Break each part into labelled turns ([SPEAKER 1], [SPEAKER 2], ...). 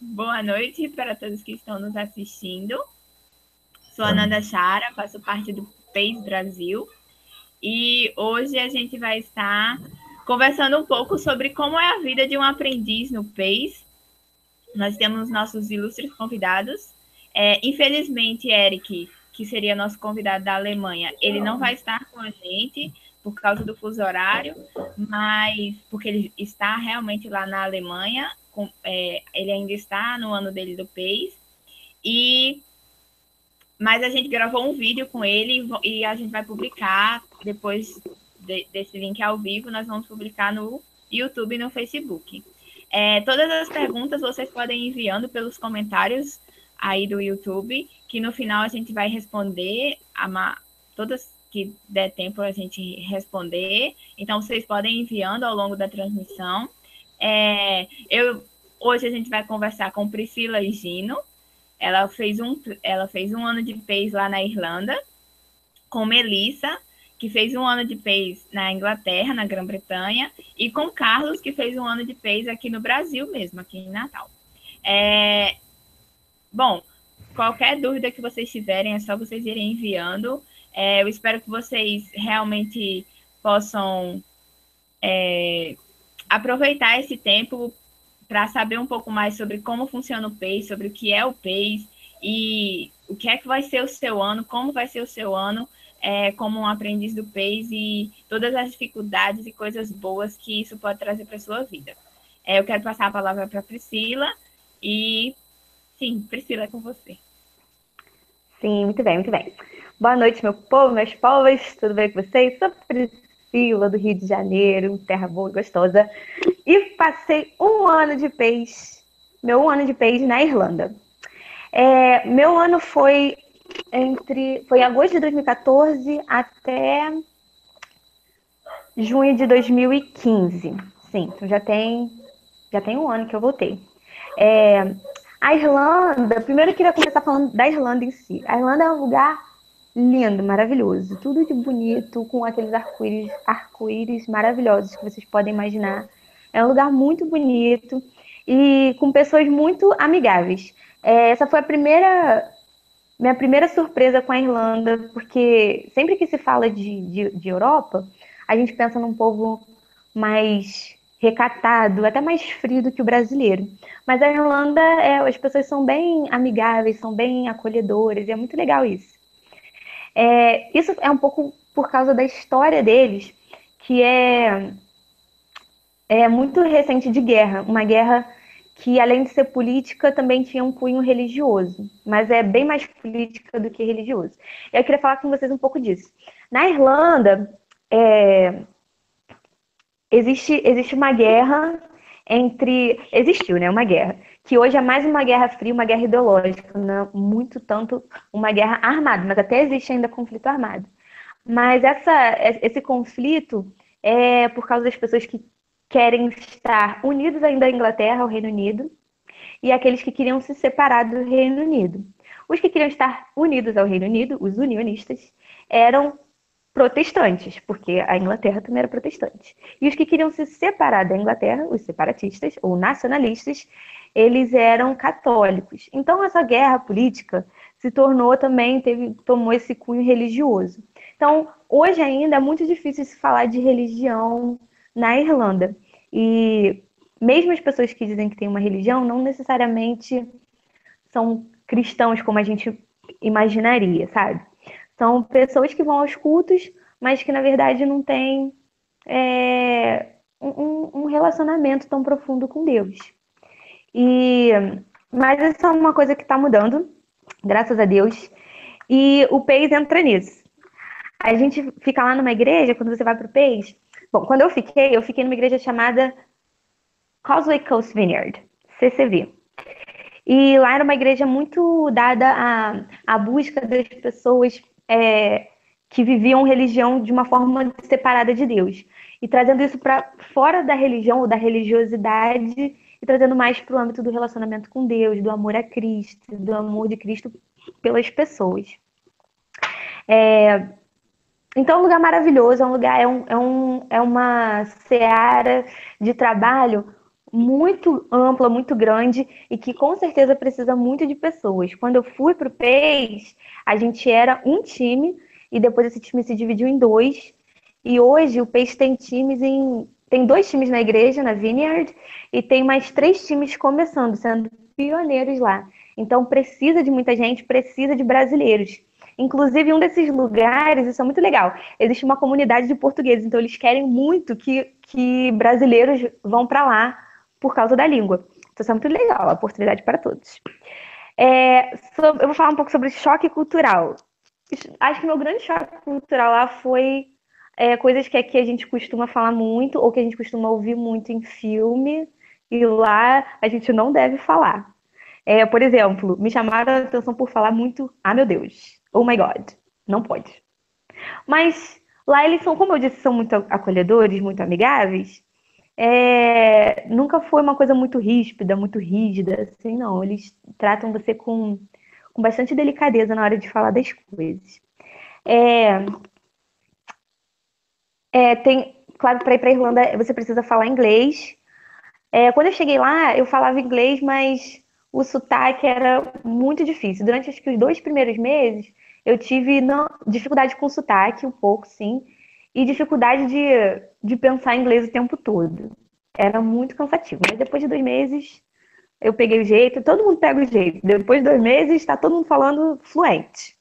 [SPEAKER 1] Boa noite para todos que estão nos assistindo. Sou a Nanda Chara, faço parte do PES Brasil e hoje a gente vai estar conversando um pouco sobre como é a vida de um aprendiz no PES. Nós temos nossos ilustres convidados. Infelizmente, Eric, que seria nosso convidado da Alemanha, ele não vai estar com a gente por causa do fuso horário, mas porque ele está realmente lá na Alemanha, ele ainda está no ano dele do PES, mas a gente gravou um vídeo com ele e a gente vai publicar depois desse link ao vivo, nós vamos publicar no YouTube e no Facebook. Todas as perguntas vocês podem ir enviando pelos comentários aí do YouTube, que no final a gente vai responder, todas que der tempo a gente responder. Então, vocês podem ir enviando ao longo da transmissão. Hoje a gente vai conversar com Priscila e Gino. Ela fez um ano de PES lá na Irlanda, com Melissa, que fez um ano de PES na Inglaterra, na Grã-Bretanha, e com Carlos, que fez um ano de PES aqui no Brasil mesmo, aqui em Natal. Bom, qualquer dúvida que vocês tiverem, é só vocês irem enviando. Eu espero que vocês realmente possam aproveitar esse tempo para saber um pouco mais sobre como funciona o PES, sobre o que é o PES e o que é que vai ser o seu ano, como vai ser o seu ano como um aprendiz do PES e todas as dificuldades e coisas boas que isso pode trazer para a sua vida. Eu quero passar a palavra para a Priscila e, sim, Priscila, é com você.
[SPEAKER 2] Sim, muito bem, muito bem. Boa noite, meu povo, meus povos, tudo bem com vocês? Sou Priscila, do Rio de Janeiro, terra boa e gostosa. E passei um ano de PES, meu um ano de PES na Irlanda. Meu ano foi foi agosto de 2014 até junho de 2015. Sim, então já tem um ano que eu voltei. A Irlanda, primeiro eu queria começar falando da Irlanda em si. A Irlanda é um lugar lindo, maravilhoso, tudo de bonito, com aqueles arco-íris maravilhosos que vocês podem imaginar. É um lugar muito bonito e com pessoas muito amigáveis. Essa foi minha primeira surpresa com a Irlanda, porque sempre que se fala de Europa, a gente pensa num povo mais recatado, até mais frio do que o brasileiro. Mas a Irlanda, as pessoas são bem amigáveis, são bem acolhedoras, e é muito legal isso. Isso é um pouco por causa da história deles, que é muito recente de guerra, uma guerra que, além de ser política, também tinha um cunho religioso, mas é bem mais política do que religioso. Eu queria falar com vocês um pouco disso. Na Irlanda, existe uma guerra existiu, né, uma guerra, que hoje é mais uma guerra fria, uma guerra ideológica, não muito tanto uma guerra armada, mas até existe ainda conflito armado. Mas esse conflito é por causa das pessoas que querem estar unidos ainda à Inglaterra, ao Reino Unido, e aqueles que queriam se separar do Reino Unido. Os que queriam estar unidos ao Reino Unido, os unionistas, eram protestantes, porque a Inglaterra também era protestante. E os que queriam se separar da Inglaterra, os separatistas ou nacionalistas, eles eram católicos. Então essa guerra política se tornou também, tomou esse cunho religioso. Então, hoje ainda é muito difícil se falar de religião na Irlanda. E mesmo as pessoas que dizem que têm uma religião, não necessariamente são cristãos como a gente imaginaria, sabe? São pessoas que vão aos cultos, mas que na verdade não têm um relacionamento tão profundo com Deus. Mas isso é uma coisa que está mudando, graças a Deus. E o PES entra nisso. A gente fica lá numa igreja, quando você vai para o PES. Bom, quando eu fiquei numa igreja chamada Causeway Coast Vineyard, CCV. E lá era uma igreja muito dada à busca das pessoas que viviam religião de uma forma separada de Deus. E trazendo isso para fora da religião ou da religiosidade e trazendo mais para o âmbito do relacionamento com Deus, do amor a Cristo, do amor de Cristo pelas pessoas. Então é um lugar maravilhoso, é uma seara de trabalho muito ampla, muito grande e que com certeza precisa muito de pessoas. Quando eu fui para o PES, a gente era um time e depois esse time se dividiu em dois. E hoje o PES tem tem dois times na igreja, na Vineyard, e tem mais três times começando, sendo pioneiros lá. Então precisa de muita gente, precisa de brasileiros. Inclusive, em um desses lugares, isso é muito legal, existe uma comunidade de portugueses, então eles querem muito que brasileiros vão para lá por causa da língua. Então, isso é muito legal, a oportunidade para todos. Eu vou falar um pouco sobre choque cultural. Acho que meu grande choque cultural lá foi coisas que aqui a gente costuma falar muito, ou que a gente costuma ouvir muito em filme, e lá a gente não deve falar. Por exemplo, me chamaram a atenção por falar muito, ah, meu Deus, oh my God, não pode. Mas lá eles são, como eu disse, são muito acolhedores, muito amigáveis. Nunca foi uma coisa muito ríspida, muito rígida, assim, não. Eles tratam você com bastante delicadeza na hora de falar das coisas. Claro, para ir para a Irlanda você precisa falar inglês. Quando eu cheguei lá, eu falava inglês, mas o sotaque era muito difícil. Durante acho que os 2 primeiros meses, eu tive dificuldade com sotaque, um pouco, sim, e dificuldade de pensar em inglês o tempo todo. Era muito cansativo. Mas depois de 2 meses, eu peguei o jeito, todo mundo pega o jeito. Depois de 2 meses, está todo mundo falando fluente.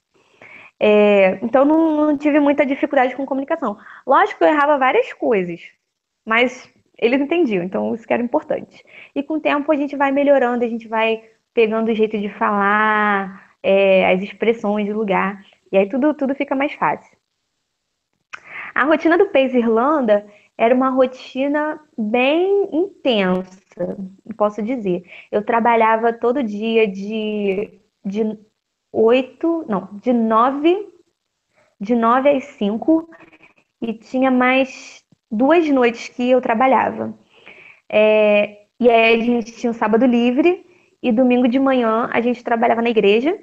[SPEAKER 2] Então, não tive muita dificuldade com comunicação. Lógico que eu errava várias coisas, mas eles entendiam, então isso que era importante. E com o tempo a gente vai melhorando, a gente vai pegando o jeito de falar, as expressões do lugar, e aí tudo fica mais fácil. A rotina do Pace Irlanda era uma rotina bem intensa, posso dizer. Eu trabalhava todo dia de 8, não, de nove às 5 e tinha mais 2 noites que eu trabalhava. E aí a gente tinha um sábado livre e domingo de manhã a gente trabalhava na igreja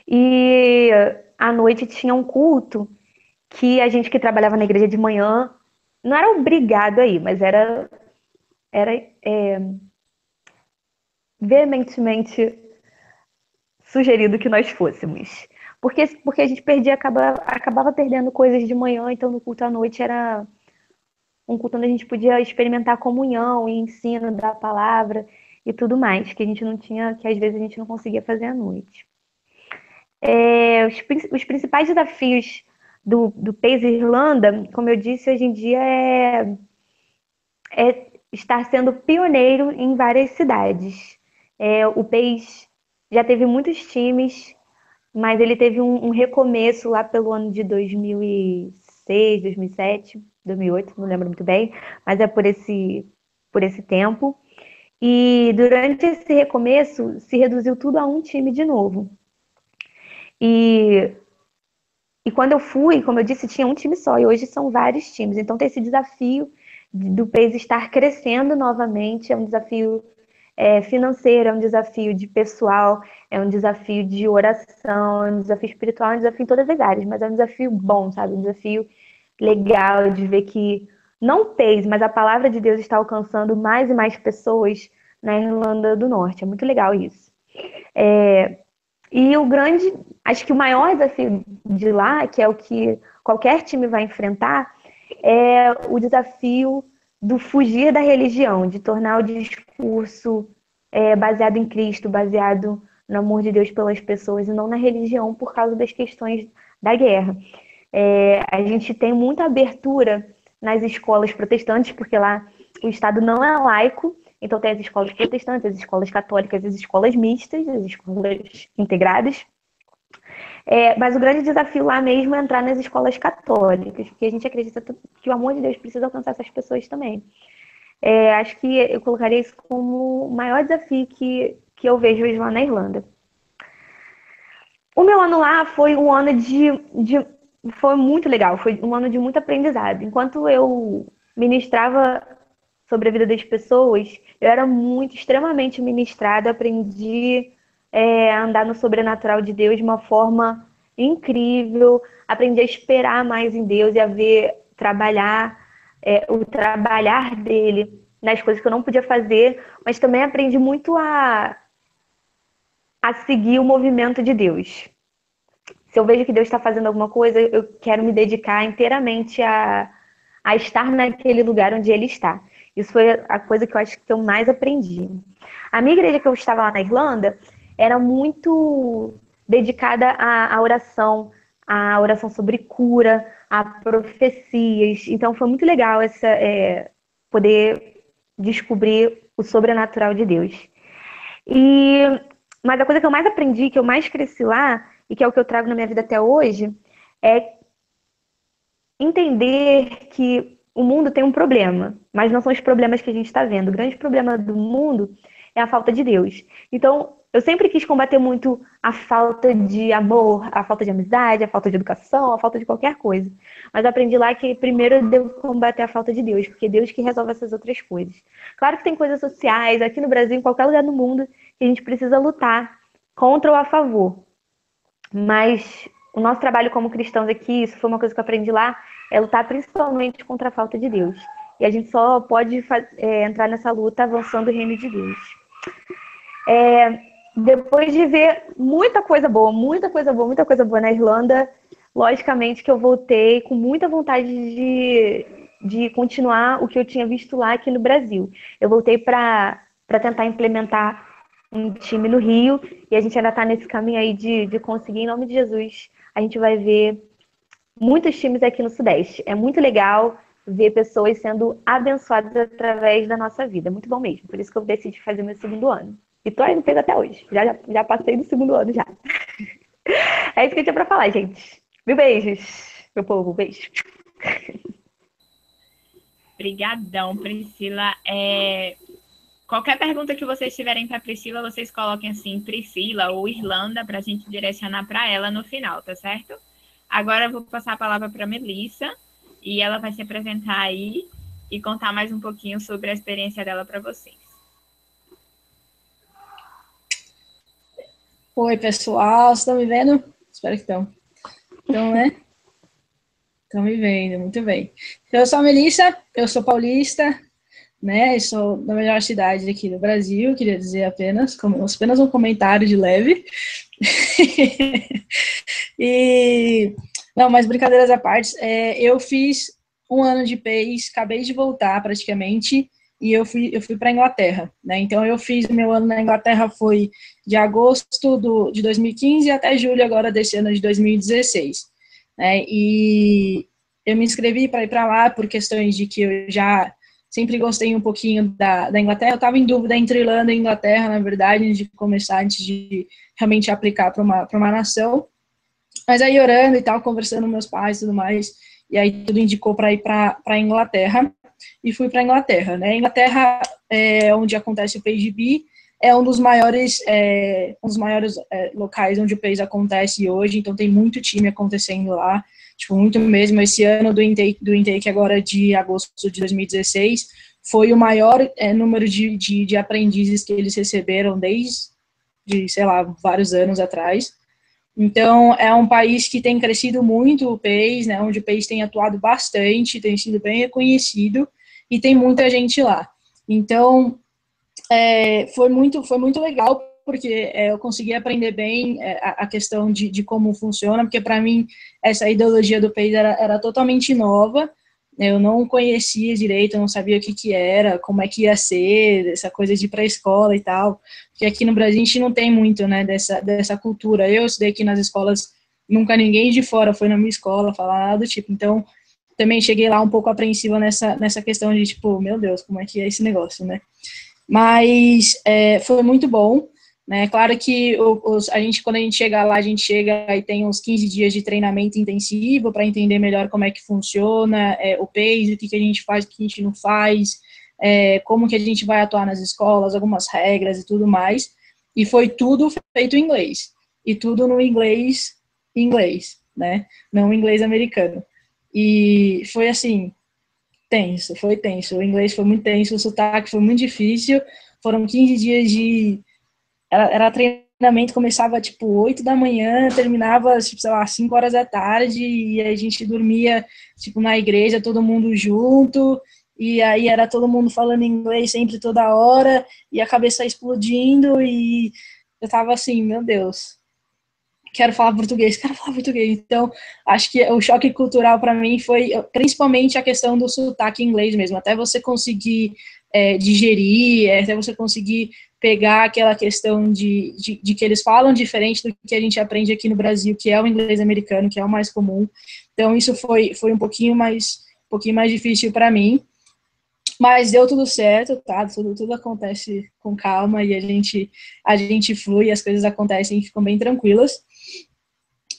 [SPEAKER 2] e à noite tinha um culto que a gente que trabalhava na igreja de manhã não era obrigado aí, mas era veementemente sugerido que nós fôssemos. Porque a gente acabava perdendo coisas de manhã, então no culto à noite era um culto onde a gente podia experimentar a comunhão e ensino da palavra e tudo mais, que a gente não tinha, que às vezes a gente não conseguia fazer à noite. Os principais desafios do PACE Irlanda, como eu disse, hoje em dia é estar sendo pioneiro em várias cidades. O PACE já teve muitos times, mas ele teve um recomeço lá pelo ano de 2006, 2007, 2008, não lembro muito bem, mas é por esse tempo. E durante esse recomeço, se reduziu tudo a um time de novo. E quando eu fui, como eu disse, tinha um time só, e hoje são vários times. Então tem esse desafio do PACE estar crescendo novamente, é um desafio financeiro, é um desafio de pessoal, é um desafio de oração, é um desafio espiritual, é um desafio em todas as áreas, mas é um desafio bom, sabe? Um desafio legal de ver que não o PACE, mas a palavra de Deus está alcançando mais e mais pessoas na Irlanda do Norte. É muito legal isso. E acho que o maior desafio de lá, que é o que qualquer time vai enfrentar, é o desafio do fugir da religião, de tornar o discurso baseado em Cristo, baseado no amor de Deus pelas pessoas e não na religião por causa das questões da guerra. A gente tem muita abertura nas escolas protestantes, porque lá o Estado não é laico, então tem as escolas protestantes, as escolas católicas, as escolas mistas, as escolas integradas. Mas o grande desafio lá mesmo é entrar nas escolas católicas, porque a gente acredita que o amor de Deus precisa alcançar essas pessoas também. Acho que eu colocaria isso como o maior desafio que eu vejo hoje lá na Irlanda. O meu ano lá foi um ano foi muito legal, foi um ano de muito aprendizado. Enquanto eu ministrava sobre a vida das pessoas, eu era extremamente ministrada, aprendi a andar no sobrenatural de Deus de uma forma incrível, aprendi a esperar mais em Deus e a ver o trabalhar dele nas coisas que eu não podia fazer, mas também aprendi muito a seguir o movimento de Deus. Se eu vejo que Deus está fazendo alguma coisa, eu quero me dedicar inteiramente a estar naquele lugar onde Ele está. Isso foi a coisa que eu acho que eu mais aprendi. A minha igreja que eu estava lá na Irlanda era muito dedicada à oração sobre cura, a profecias. Então foi muito legal poder descobrir o sobrenatural de Deus. Mas a coisa que eu mais aprendi, que eu mais cresci lá, e que é o que eu trago na minha vida até hoje, é entender que o mundo tem um problema, mas não são os problemas que a gente está vendo. O grande problema do mundo é a falta de Deus. Então, eu sempre quis combater muito a falta de amor, a falta de amizade, a falta de educação, a falta de qualquer coisa. Mas eu aprendi lá que primeiro eu devo combater a falta de Deus, porque é Deus que resolve essas outras coisas. Claro que tem coisas sociais, aqui no Brasil, em qualquer lugar do mundo, que a gente precisa lutar contra ou a favor. Mas o nosso trabalho como cristãos aqui, isso foi uma coisa que eu aprendi lá, é lutar principalmente contra a falta de Deus. E a gente só pode entrar nessa luta avançando o reino de Deus. Depois de ver muita coisa boa, muita coisa boa, muita coisa boa na Irlanda, logicamente que eu voltei com muita vontade de continuar o que eu tinha visto lá aqui no Brasil. Eu voltei para tentar implementar um time no Rio, e a gente ainda está nesse caminho aí de conseguir, em nome de Jesus, a gente vai ver muitos times aqui no Sudeste. É muito legal ver pessoas sendo abençoadas através da nossa vida. É muito bom mesmo. Por isso que eu decidi fazer meu segundo ano. E tô aí no peso até hoje. Já passei do segundo ano já. É isso que eu tinha pra falar, gente. Mil beijos, meu povo. Beijo.
[SPEAKER 1] Obrigadão, Priscila. Qualquer pergunta que vocês tiverem para Priscila, vocês coloquem assim, Priscila ou Irlanda, para a gente direcionar para ela no final, tá certo? Agora eu vou passar a palavra para a Melissa, e ela vai se apresentar aí e contar mais um pouquinho sobre a experiência dela para vocês.
[SPEAKER 3] Oi, pessoal, vocês estão me vendo? Espero que estão. Então, né? Estão me vendo, muito bem. Então, eu sou a Melissa, eu sou paulista, né? Eu sou da melhor cidade aqui do Brasil, queria dizer apenas um comentário de leve. Não, mas brincadeiras à parte, eu fiz um ano de PES, acabei de voltar praticamente, e eu fui para a Inglaterra, né? Então eu fiz o meu ano na Inglaterra, foi de agosto de 2015 até julho agora desse ano de 2016, né? E eu me inscrevi para ir para lá por questões de que eu já sempre gostei um pouquinho da Inglaterra. Eu estava em dúvida entre Irlanda e Inglaterra, na verdade, antes de realmente aplicar para uma nação. Mas aí orando e tal, conversando com meus pais e tudo mais, e aí tudo indicou para ir para a Inglaterra, e fui para a Inglaterra, né? Inglaterra é onde acontece o PageB, é um dos maiores locais onde o PACE acontece hoje, então tem muito time acontecendo lá, tipo, muito mesmo. Esse ano do intake agora de agosto de 2016, foi o maior número de aprendizes que eles receberam desde, sei lá, vários anos atrás. Então, é um país que tem crescido muito o PACE, né, onde o PACE tem atuado bastante, tem sido bem reconhecido, e tem muita gente lá. Então, foi muito legal, porque eu consegui aprender bem a questão de como funciona, porque para mim essa ideologia do PACE era totalmente nova, eu não conhecia direito, eu não sabia o que era, como é que ia ser, essa coisa de ir para a escola e tal, porque aqui no Brasil a gente não tem muito, né, dessa cultura. Eu estudei aqui nas escolas, nunca ninguém de fora foi na minha escola falar nada do tipo, então também cheguei lá um pouco apreensiva nessa questão de, tipo, meu Deus, como é que é esse negócio, né? Mas foi muito bom, né? Claro que quando a gente chega lá, a gente chega e tem uns 15 dias de treinamento intensivo para entender melhor como é que funciona o PACE, o que a gente faz, o que a gente não faz, como que a gente vai atuar nas escolas, algumas regras e tudo mais. E foi tudo feito em inglês. E tudo no inglês, né? Não inglês americano. E foi assim, foi tenso. O inglês foi muito tenso, o sotaque foi muito difícil. Foram 15 dias era treinamento, começava tipo 8 da manhã, terminava, tipo, sei lá, 5 horas da tarde, e a gente dormia, tipo, na igreja, todo mundo junto, e aí era todo mundo falando inglês sempre, toda hora, e a cabeça explodindo, e eu tava assim, meu Deus, quero falar português, quero falar português. Então, acho que o choque cultural para mim foi principalmente a questão do sotaque inglês mesmo, até você conseguir digerir, até você conseguir pegar aquela questão de que eles falam diferente do que a gente aprende aqui no Brasil, que é o inglês americano, que é o mais comum. Então, isso foi um pouquinho mais difícil para mim, mas deu tudo certo, tá? Tudo acontece com calma e a gente flui, as coisas acontecem e ficam bem tranquilas.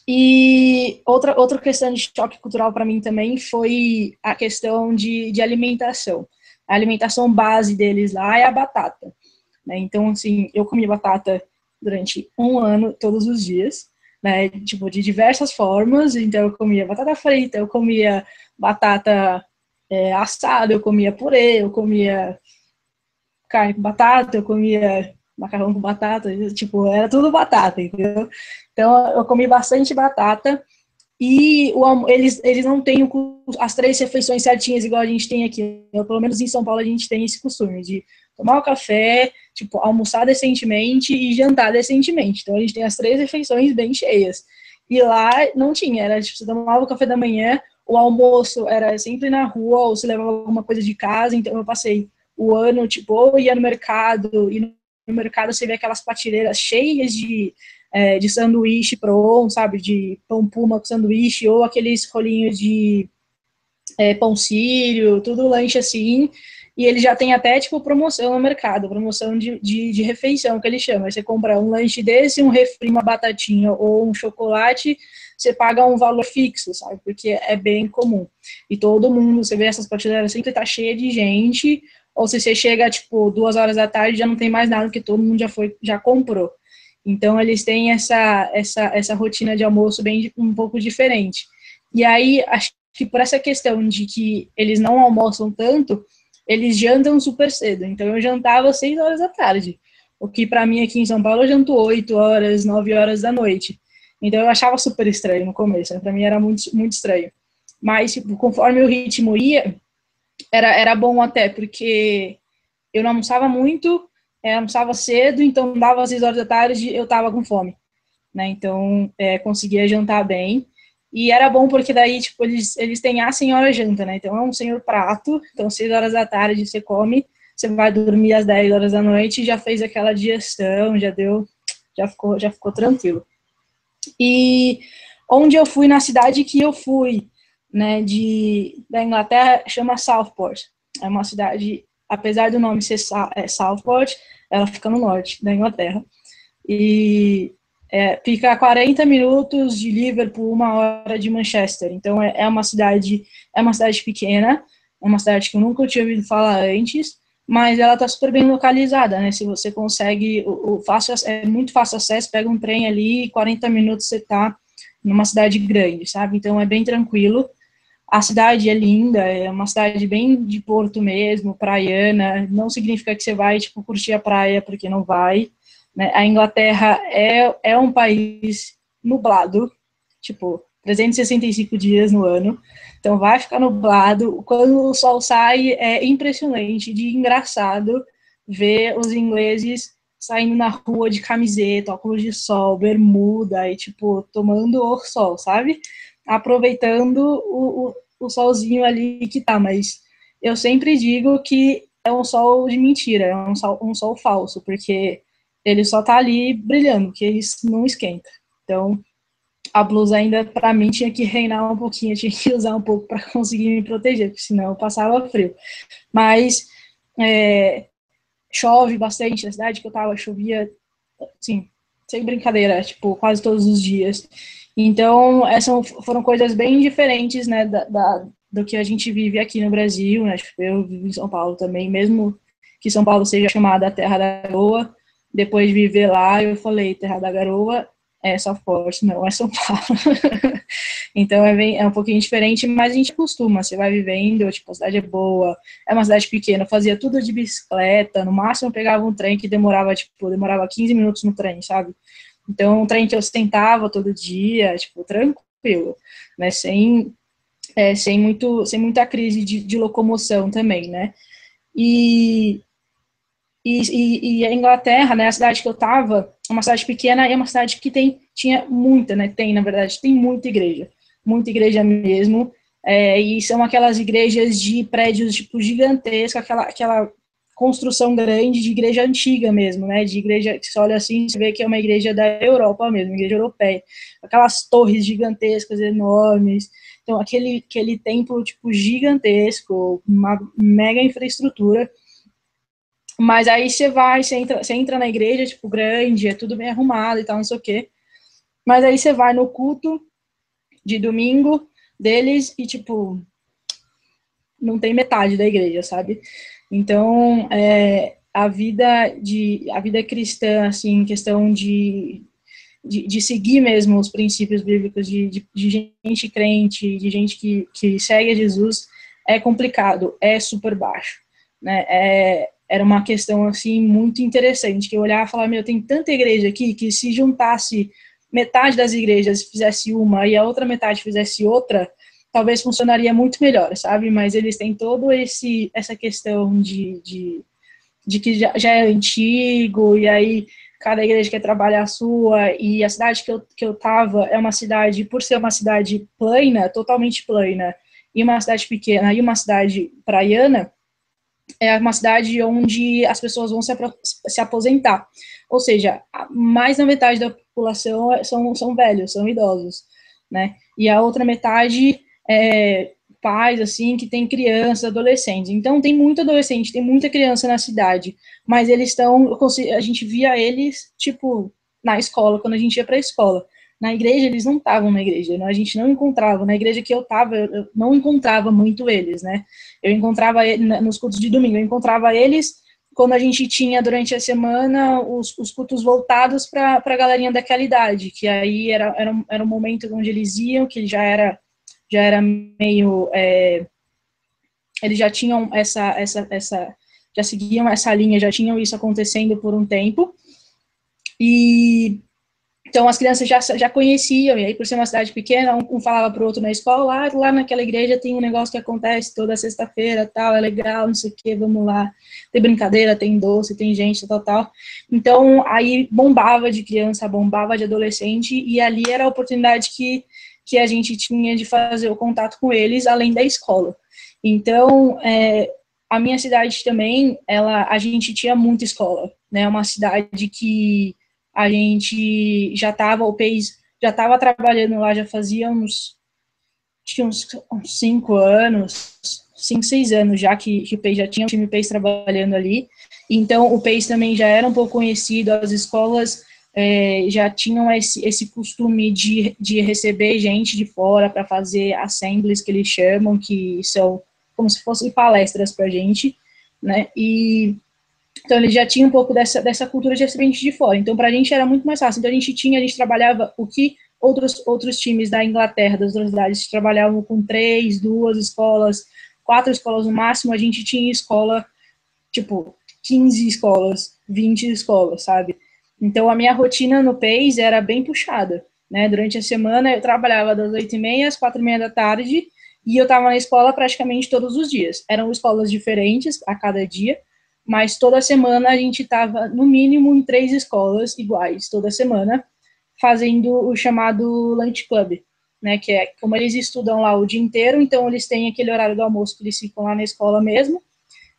[SPEAKER 3] E outra questão de choque cultural para mim também foi a questão de alimentação. A alimentação base deles lá é a batata, né? Então, assim, eu comia batata durante um ano, todos os dias, né? Tipo, de diversas formas. Então, eu comia batata frita, eu comia batata assada, eu comia purê, eu comia carne com batata, eu comia macarrão com batata, tipo, era tudo batata, entendeu? Então, eu comi bastante batata e eles não têm as 3 refeições certinhas igual a gente tem aqui. Pelo menos em São Paulo a gente tem esse costume de tomar o café, tipo, almoçar decentemente e jantar decentemente. Então, a gente tem as 3 refeições bem cheias. E lá não tinha, era tipo, você tomava o café da manhã, o almoço era sempre na rua, ou você levava alguma coisa de casa, então eu passei o ano, tipo, ou ia no mercado, e no mercado você vê aquelas prateleiras cheias de sanduíche pronto, sabe, de pão puma com sanduíche, ou aqueles rolinhos de pão sírio, tudo lanche assim, e ele já tem até, tipo, promoção no mercado, promoção de refeição, que ele chama. Aí você compra um lanche desse, um refri, uma batatinha ou um chocolate, você paga um valor fixo, sabe, porque é bem comum. E todo mundo, você vê essas prateleiras sempre tá cheia de gente, ou se você chega, tipo, 2 horas da tarde, já não tem mais nada, porque todo mundo já comprou. Então, eles têm essa rotina de almoço um pouco diferente. E aí, acho que por essa questão de que eles não almoçam tanto, eles jantam super cedo. Então, eu jantava 6 horas da tarde. O que, para mim, aqui em São Paulo, eu janto 8 horas, 9 horas da noite. Então, eu achava super estranho no começo. Né? Para mim, era muito, muito estranho. Mas, tipo, conforme o ritmo ia, era bom até, porque eu não almoçava muito, almoçava cedo, então dava às 6 horas da tarde, eu tava com fome, né? Então, conseguia jantar bem. E era bom porque daí, tipo, eles têm a senhora janta, né? Então é um senhor prato, então 6 horas da tarde você come, você vai dormir às 10 horas da noite, já fez aquela digestão, já ficou tranquilo. E onde eu fui, na cidade que eu fui, né, da Inglaterra, chama Southport. É uma cidade, apesar do nome ser Southport, ela fica no norte da Inglaterra. E fica a 40 minutos de Liverpool, 1 hora de Manchester. Então é uma cidade pequena, é uma cidade que eu nunca tinha ouvido falar antes, mas ela está super bem localizada, né? Se você consegue, é muito fácil acesso, pega um trem ali, 40 minutos você está numa cidade grande, sabe? Então é bem tranquilo. A cidade é linda, é uma cidade bem de porto mesmo, praiana. Não significa que você vai, tipo, curtir a praia, porque não vai. Né? A Inglaterra é um país nublado, tipo, 365 dias no ano. Então vai ficar nublado. Quando o sol sai, é impressionante, de engraçado ver os ingleses saindo na rua de camiseta, óculos de sol, bermuda e, tipo, tomando o sol, sabe? Aproveitando o solzinho ali que tá, mas eu sempre digo que é um sol de mentira, é um sol falso, porque ele só tá ali brilhando, que isso não esquenta. Então, a blusa ainda, para mim, tinha que reinar um pouquinho, tinha que usar um pouco para conseguir me proteger, porque senão eu passava frio. Mas chove bastante na cidade que eu tava, chovia, assim, sem brincadeira, tipo, quase todos os dias. Então, essas foram coisas bem diferentes, né, do que a gente vive aqui no Brasil, né, tipo, eu vivo em São Paulo também, mesmo que São Paulo seja chamada a Terra da Garoa, depois de viver lá, eu falei, Terra da Garoa é Southport, não é São Paulo. Então, é um pouquinho diferente, mas a gente acostuma, você vai vivendo, tipo, a cidade é boa, é uma cidade pequena, eu fazia tudo de bicicleta, no máximo eu pegava um trem que demorava 15 minutos no trem, sabe? Então, um trem que eu sentava todo dia, tipo, tranquilo, né, sem sem muita crise de locomoção também, né? E, e a Inglaterra, né, a cidade que eu estava, é uma cidade pequena e é uma cidade que tinha muita, né, na verdade, tem muita igreja mesmo, e são aquelas igrejas de prédios, tipo, gigantescos, aquela construção grande de igreja antiga mesmo, né, de igreja, que você olha assim, você vê que é uma igreja da Europa mesmo, igreja europeia, aquelas torres gigantescas, enormes, então aquele templo, tipo, gigantesco, uma mega infraestrutura. Mas aí você entra na igreja, tipo, grande, é tudo bem arrumado e tal, não sei o quê. Mas aí você vai no culto de domingo deles e, tipo, não tem metade da igreja, sabe? Então, a vida cristã, assim, questão de seguir mesmo os princípios bíblicos de gente crente, de gente que segue a Jesus, é complicado, é super baixo, né? Era uma questão, assim, muito interessante, que eu olhava e falava, meu, tem tanta igreja aqui que se juntasse metade das igrejas fizesse uma e a outra metade fizesse outra, talvez funcionaria muito melhor, sabe? Mas eles têm todo essa questão de que já é antigo, e aí cada igreja quer trabalhar a sua, e a cidade que eu tava é uma cidade, por ser uma cidade plana, totalmente plana, e uma cidade pequena, e uma cidade praiana, é uma cidade onde as pessoas vão se aposentar. Ou seja, mais da metade da população são velhos, são idosos, né? E a outra metade é pais, assim, que tem crianças, adolescentes. Então, tem muito adolescente, tem muita criança na cidade, mas eles a gente via eles, tipo, na escola, quando a gente ia para a escola. Na igreja, eles não estavam na igreja, né? A gente não encontrava. Na igreja que eu estava, eu não encontrava muito eles, né? Eu encontrava nos cultos de domingo, eu encontrava eles quando a gente tinha, durante a semana, os cultos voltados para a galerinha daquela idade, que aí era um momento onde eles iam, que já era meio... eles já tinham já seguiam essa linha, já tinham isso acontecendo por um tempo, e então as crianças já conheciam, e aí por ser uma cidade pequena, um falava pro outro na escola, lá naquela igreja tem um negócio que acontece toda sexta-feira, tal, é legal, não sei o que, vamos lá, tem brincadeira, tem doce, tem gente, tal. Então aí bombava de criança, bombava de adolescente, e ali era a oportunidade que a gente tinha de fazer o contato com eles, além da escola. Então, a minha cidade também, a gente tinha muita escola, né, uma cidade que a gente o PEIS já estava trabalhando lá, já fazia uns 5 anos, 5, 6 anos já que o PEIS já tinha o time PEIS trabalhando ali, então o PEIS também já era um pouco conhecido, as escolas já tinham esse costume de receber gente de fora para fazer assemblies, que eles chamam, que são como se fossem palestras para a gente, né, então, ele já tinha um pouco dessa cultura de receber gente de fora. Então, para a gente era muito mais fácil. Então, a gente trabalhava o que outros times da Inglaterra, das outras cidades, trabalhavam com 3, 2 escolas, 4 escolas no máximo. A gente tinha escola, tipo, 15 escolas, 20 escolas, sabe? Então, a minha rotina no PEIS era bem puxada, né? Durante a semana, eu trabalhava das 8h30 às 4h30 da tarde, e eu estava na escola praticamente todos os dias. Eram escolas diferentes a cada dia, mas toda semana a gente estava, no mínimo, em 3 escolas iguais, toda semana, fazendo o chamado lunch club, né, que é como eles estudam lá o dia inteiro, então eles têm aquele horário do almoço que eles ficam lá na escola mesmo,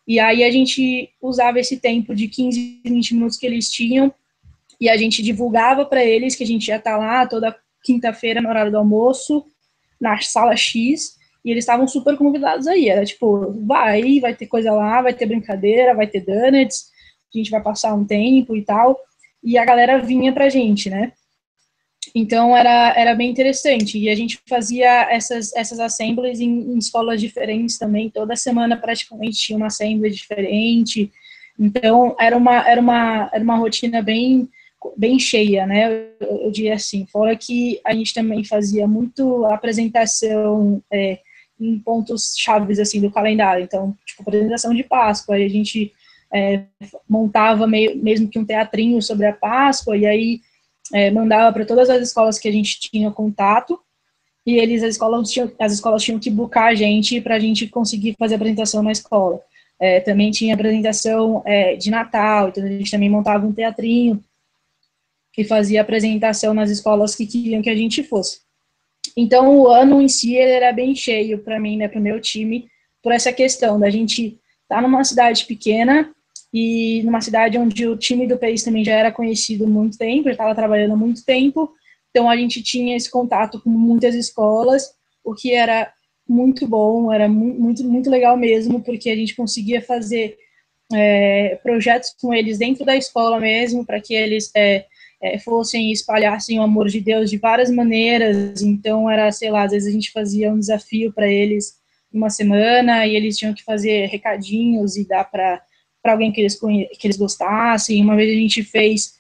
[SPEAKER 3] e aí a gente usava esse tempo de 15, 20 minutos que eles tinham, e a gente divulgava para eles que a gente ia estar lá toda quinta-feira no horário do almoço, na sala X, e eles estavam super convidados aí. Era tipo, vai ter coisa lá, vai ter brincadeira, vai ter donuts, a gente vai passar um tempo e tal. E a galera vinha pra gente, né? Então era bem interessante. E a gente fazia essas assemblies em escolas diferentes também. Toda semana praticamente tinha uma assembly diferente. Então era uma rotina bem cheia, né? Eu diria assim. Fora que a gente também fazia muito apresentação em pontos chaves assim do calendário. Então, tipo, apresentação de Páscoa, aí a gente montava mesmo que um teatrinho sobre a Páscoa, e aí mandava para todas as escolas que a gente tinha contato, e as escolas tinham que buscar a gente para a gente conseguir fazer a apresentação na escola. Também tinha apresentação de Natal, então a gente também montava um teatrinho que fazia apresentação nas escolas que queriam que a gente fosse. Então, o ano em si, ele era bem cheio para mim, né, para o meu time, por essa questão da gente estar numa cidade pequena e numa cidade onde o time do país também já era conhecido há muito tempo, já estava trabalhando há muito tempo, então a gente tinha esse contato com muitas escolas, o que era muito bom, era muito, muito legal mesmo, porque a gente conseguia fazer projetos com eles dentro da escola mesmo, para que eles fossem, espalhassem o amor de Deus de várias maneiras. Então era, sei lá, às vezes a gente fazia um desafio para eles uma semana e eles tinham que fazer recadinhos e dar para alguém que eles gostassem. Uma vez a gente fez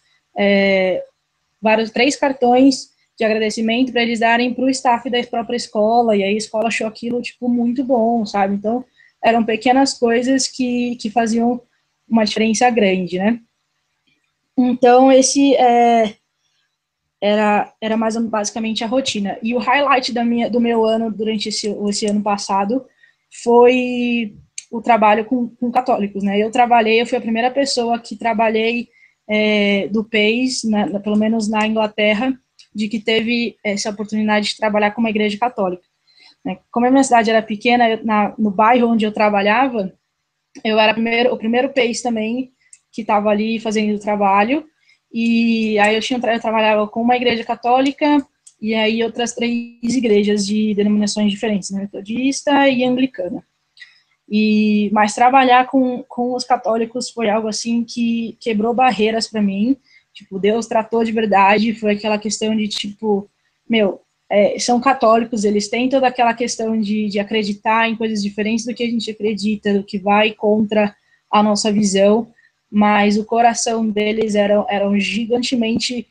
[SPEAKER 3] 3 cartões de agradecimento para eles darem para o staff da própria escola, e aí a escola achou aquilo, tipo, muito bom, sabe? Então, eram pequenas coisas que faziam uma diferença grande, né? Então, esse era mais basicamente a rotina. E o highlight do meu ano, durante esse ano passado, foi o trabalho com católicos, né? Eu fui a primeira pessoa que trabalhei do PACE, pelo menos na Inglaterra, de que teve essa oportunidade de trabalhar com uma igreja católica. Né? Como a minha cidade era pequena, no bairro onde eu trabalhava, eu era o primeiro PACE também que estava ali fazendo o trabalho, e aí eu trabalhava com uma igreja católica e aí outras 3 igrejas de denominações diferentes, né? Metodista e anglicana. Mas trabalhar com os católicos foi algo assim que quebrou barreiras para mim. Tipo, Deus tratou de verdade, foi aquela questão de tipo, são católicos, eles têm toda aquela questão de acreditar em coisas diferentes do que a gente acredita, do que vai contra a nossa visão, mas o coração deles eram gigantemente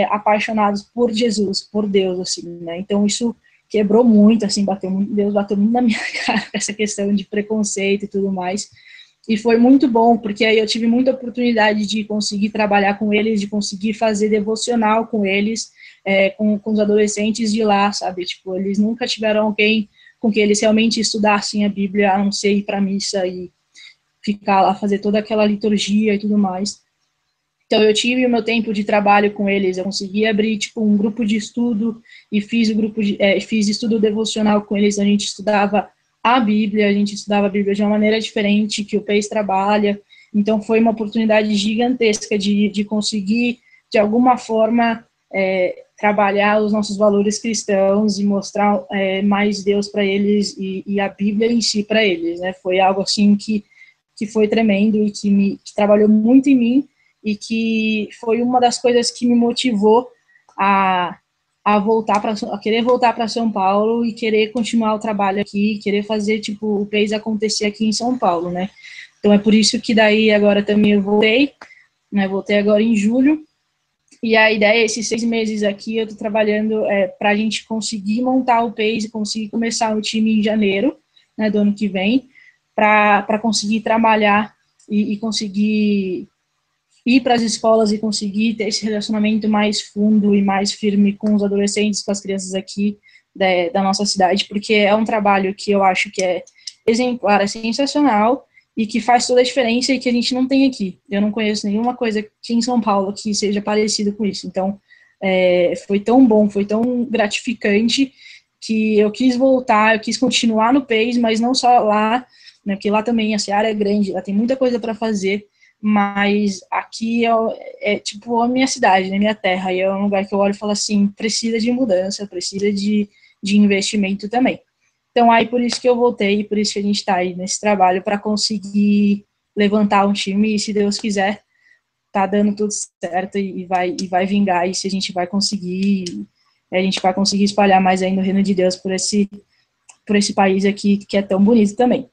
[SPEAKER 3] apaixonados por Jesus, por Deus, assim, né? Então isso quebrou muito, assim, Deus bateu muito na minha cara essa questão de preconceito e tudo mais. E foi muito bom, porque aí eu tive muita oportunidade de conseguir trabalhar com eles, de conseguir fazer devocional com eles, com os adolescentes de lá, sabe? Tipo, eles nunca tiveram alguém com que eles realmente estudassem a Bíblia, a não ser ir para a missa e ficar lá, fazer toda aquela liturgia e tudo mais. Então, eu tive o meu tempo de trabalho com eles, eu consegui abrir, tipo, um grupo de estudo e fiz estudo devocional com eles, a gente estudava a Bíblia de uma maneira diferente que o PACE trabalha, então foi uma oportunidade gigantesca de conseguir, de alguma forma, trabalhar os nossos valores cristãos e mostrar mais Deus para eles e a Bíblia em si para eles, né? Foi algo, assim, que foi tremendo e que trabalhou muito em mim, e que foi uma das coisas que me motivou a querer voltar para São Paulo e querer continuar o trabalho aqui, querer fazer, tipo, o PACE acontecer aqui em São Paulo, né? Então é por isso que daí agora também eu voltei, né? Voltei agora em julho, e a ideia, esses 6 meses aqui, eu tô trabalhando para a gente conseguir montar o PACE, conseguir começar o time em janeiro, né, do ano que vem, para conseguir trabalhar e conseguir ir para as escolas e conseguir ter esse relacionamento mais fundo e mais firme com os adolescentes, com as crianças aqui da nossa cidade, porque é um trabalho que eu acho que é exemplar, é sensacional e que faz toda a diferença e que a gente não tem aqui. Eu não conheço nenhuma coisa aqui em São Paulo que seja parecido com isso. Então, foi tão bom, foi tão gratificante que eu quis voltar, eu quis continuar no PACE, mas não só lá, né, porque lá também a Seara é grande, lá tem muita coisa para fazer, mas aqui tipo a minha cidade, né, minha terra, e é um lugar que eu olho e falo assim, precisa de mudança, precisa de investimento também. Então, aí por isso que eu voltei, por isso que a gente está aí nesse trabalho, para conseguir levantar um time, e se Deus quiser, tá dando tudo certo e vai vingar, e se a gente vai conseguir espalhar mais ainda o reino de Deus por esse país aqui, que é tão bonito também.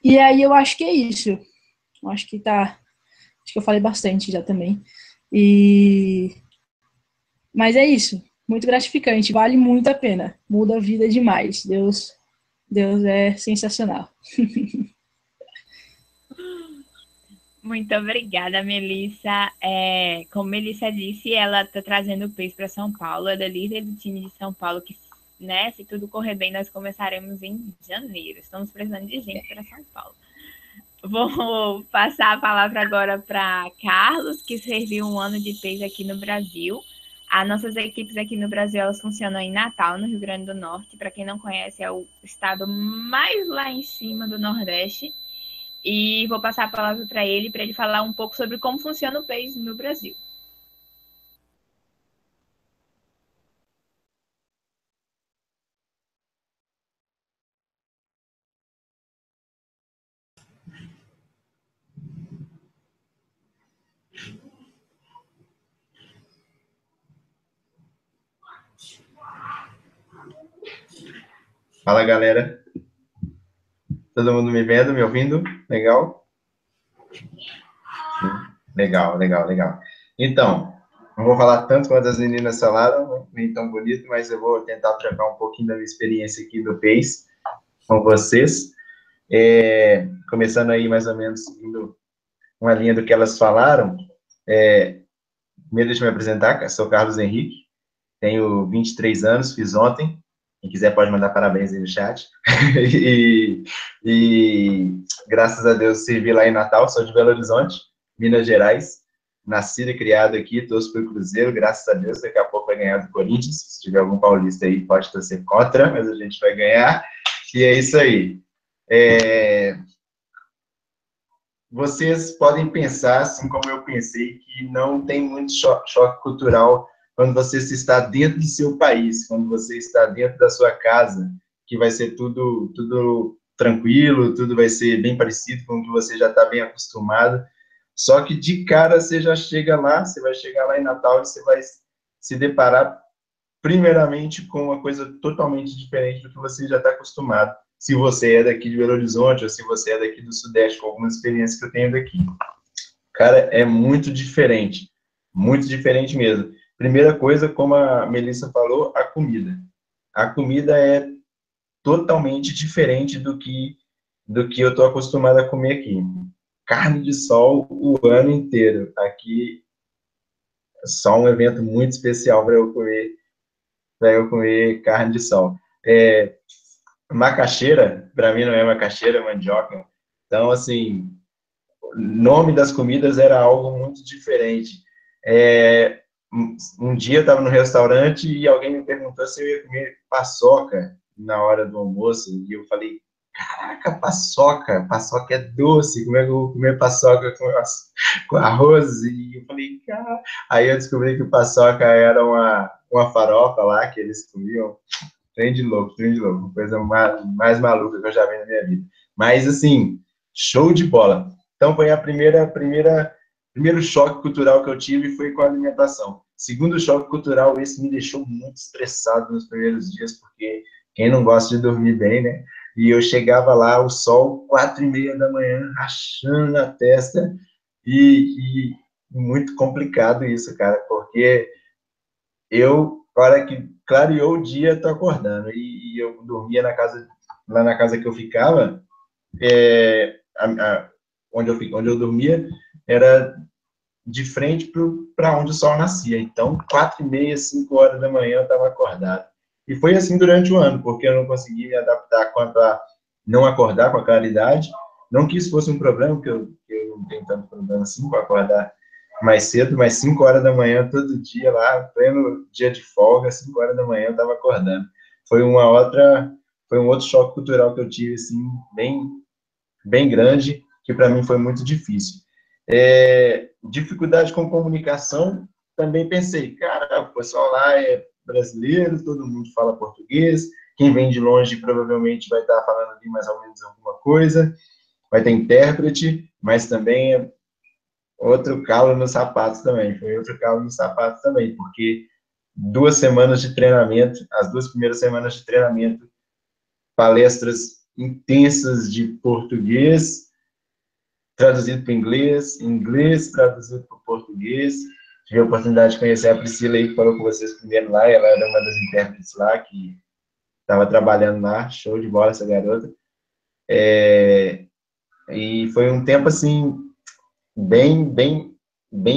[SPEAKER 3] E aí eu acho que é isso. Eu acho que acho que eu falei bastante já também. Mas é isso. Muito gratificante, vale muito a pena. Muda a vida demais. Deus é sensacional.
[SPEAKER 1] Muito obrigada, Melissa. Como Melissa disse, ela está trazendo o PACE para São Paulo. Ela é líder do time de São Paulo, que né? Se tudo correr bem, nós começaremos em janeiro. Estamos precisando de gente para São Paulo. Vou passar a palavra agora para Carlos, que serviu um ano de PES aqui no Brasil. As nossas equipes aqui no Brasil, elas funcionam em Natal, no Rio Grande do Norte. Para quem não conhece, é o estado mais lá em cima do Nordeste. E vou passar a palavra para ele falar um pouco sobre como funciona o PES no Brasil.
[SPEAKER 4] Fala, galera. Todo mundo me vendo, me ouvindo? Legal? Legal. Então, não vou falar tanto quanto as meninas falaram, nem tão bonito, mas eu vou tentar trocar um pouquinho da minha experiência aqui do PES com vocês. Começando aí, mais ou menos, seguindo uma linha do que elas falaram. Primeiro, deixa eu me apresentar, sou Carlos Henrique, tenho 23 anos, fiz ontem. Quem quiser pode mandar parabéns aí no chat. e graças a Deus servi lá em Natal, sou de Belo Horizonte, Minas Gerais, nascido e criado aqui, torço pro Cruzeiro, graças a Deus, daqui a pouco vai ganhar do Corinthians, se tiver algum paulista aí pode torcer contra, mas a gente vai ganhar, e é isso aí. Vocês podem pensar, assim como eu pensei, que não tem muito choque cultural quando você está dentro do seu país, quando você está dentro da sua casa, que vai ser tudo tranquilo, tudo vai ser bem parecido com o que você já está bem acostumado. Só que de cara você já chega lá, você vai chegar lá em Natal e você vai se deparar primeiramente com uma coisa totalmente diferente do que você já está acostumado. Se você é daqui de Belo Horizonte ou se você é daqui do Sudeste, com algumas experiências que eu tenho daqui. Cara, é muito diferente mesmo. Primeira coisa, como a Melissa falou, a comida. A comida é totalmente diferente do que eu estou acostumado a comer aqui. Carne de sol o ano inteiro. Aqui é só um evento muito especial para eu comer carne de sol. Macaxeira, para mim não é macaxeira, é mandioca. Então, assim, o nome das comidas era algo muito diferente. Um dia eu estava no restaurante e alguém me perguntou se eu ia comer paçoca na hora do almoço, e eu falei, caraca, paçoca é doce, como é que eu vou comer paçoca com arroz? E eu falei, cara... Aí eu descobri que paçoca era uma farofa lá que eles comiam. Trem de louco, coisa mais maluca que eu já vi na minha vida. Mas, assim, show de bola. Então, foi primeiro choque cultural que eu tive foi com a alimentação. Segundo choque cultural, esse me deixou muito estressado nos primeiros dias, porque quem não gosta de dormir bem, né? E eu chegava lá, o sol, 4h30 da manhã, rachando na testa, e muito complicado isso, cara, porque hora que clareou o dia, tô acordando, e eu dormia lá na casa que eu ficava, onde eu dormia, era de frente para onde o sol nascia. Então, 4h30, 5 horas da manhã, eu estava acordado. E foi assim durante o ano, porque eu não consegui me adaptar quanto a não acordar com a claridade. Não que isso fosse um problema, porque eu não tenho tanto problema assim com acordar mais cedo, mas 5 horas da manhã, todo dia lá, pleno dia de folga, 5 horas da manhã, eu estava acordando. Foi um outro choque cultural que eu tive, assim, bem grande, que para mim foi muito difícil. Dificuldade com comunicação, também pensei, cara, o pessoal lá é brasileiro, todo mundo fala português, quem vem de longe provavelmente vai estar falando ali mais ou menos alguma coisa, vai ter intérprete, mas também é outro calo nos sapatos também, porque 2 semanas de treinamento, as 2 primeiras semanas de treinamento, palestras intensas de português, traduzido para inglês, inglês traduzido para português. Tive a oportunidade de conhecer a Priscila aí, que falou com vocês primeiro lá, ela era uma das intérpretes lá, que estava trabalhando lá, show de bola essa garota. E foi um tempo, assim, bem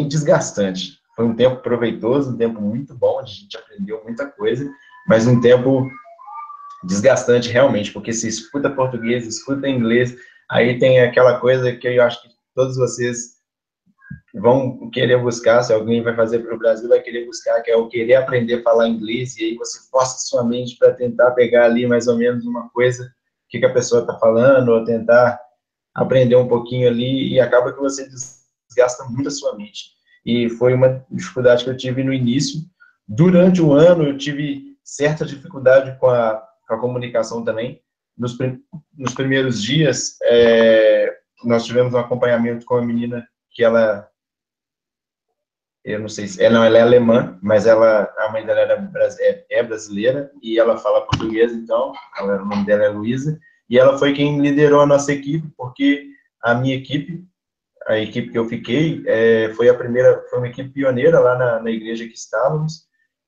[SPEAKER 4] desgastante. Foi um tempo proveitoso, um tempo muito bom, a gente aprendeu muita coisa, mas um tempo desgastante realmente, porque se escuta português, escuta inglês, aí tem aquela coisa que eu acho que todos vocês vão querer buscar, se alguém vai fazer para o Brasil, vai querer buscar, que é o querer aprender a falar inglês, e aí você força sua mente para tentar pegar ali mais ou menos uma coisa, que a pessoa está falando, ou tentar aprender um pouquinho ali, e acaba que você desgasta muito a sua mente. E foi uma dificuldade que eu tive no início. Durante o ano, eu tive certa dificuldade com a comunicação também. Nos primeiros dias, nós tivemos um acompanhamento com a menina que ela, eu não sei se, ela é alemã, mas a mãe dela é brasileira, e ela fala português, então, o nome dela é Luísa, e ela foi quem liderou a nossa equipe, porque a minha equipe, a equipe que eu fiquei, foi uma equipe pioneira lá na igreja que estávamos,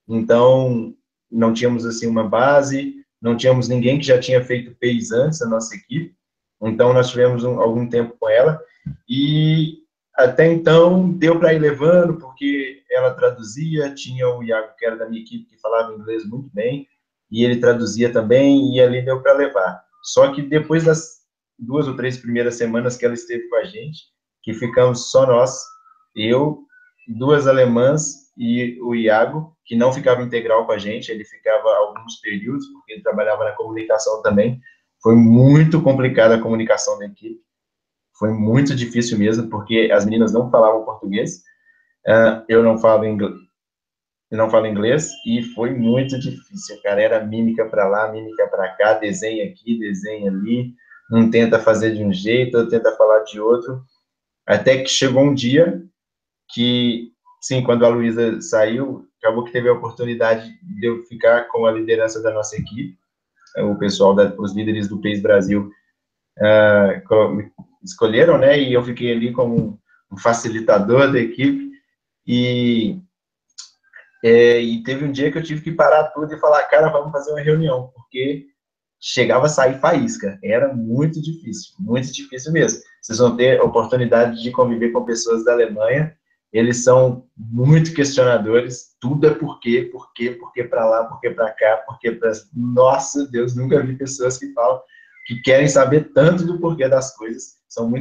[SPEAKER 4] então, não tínhamos, assim, uma base, não tínhamos ninguém que já tinha feito PEIs antes da nossa equipe, então nós tivemos algum tempo com ela, e até então deu para ir levando, porque ela traduzia, tinha o Iago, que era da minha equipe, que falava inglês muito bem, e ele traduzia também, e ali deu para levar. Só que depois das 2 ou 3 primeiras semanas que ela esteve com a gente, que ficamos só nós, eu, 2 alemãs e o Iago, que não ficava integral com a gente, ele ficava alguns períodos, porque ele trabalhava na comunicação também. Foi muito complicada a comunicação da equipe, foi muito difícil mesmo, porque as meninas não falavam português, eu não falo inglês, e foi muito difícil, cara, era mímica para lá, mímica para cá, desenha aqui, desenha ali, um tenta fazer de um jeito, outro tenta falar de outro, até que chegou um dia que, sim, quando a Luísa saiu, acabou que teve a oportunidade de eu ficar com a liderança da nossa equipe, o pessoal, os líderes do PES Brasil escolheram, né, e eu fiquei ali como um facilitador da equipe, e teve um dia que eu tive que parar tudo e falar, cara, vamos fazer uma reunião, porque chegava a sair faísca, era muito difícil mesmo. Vocês vão ter a oportunidade de conviver com pessoas da Alemanha, eles são muito questionadores, tudo é por quê para lá, por que para cá, por que para... Nossa, Deus, nunca vi pessoas que falam, que querem saber tanto do porquê das coisas, são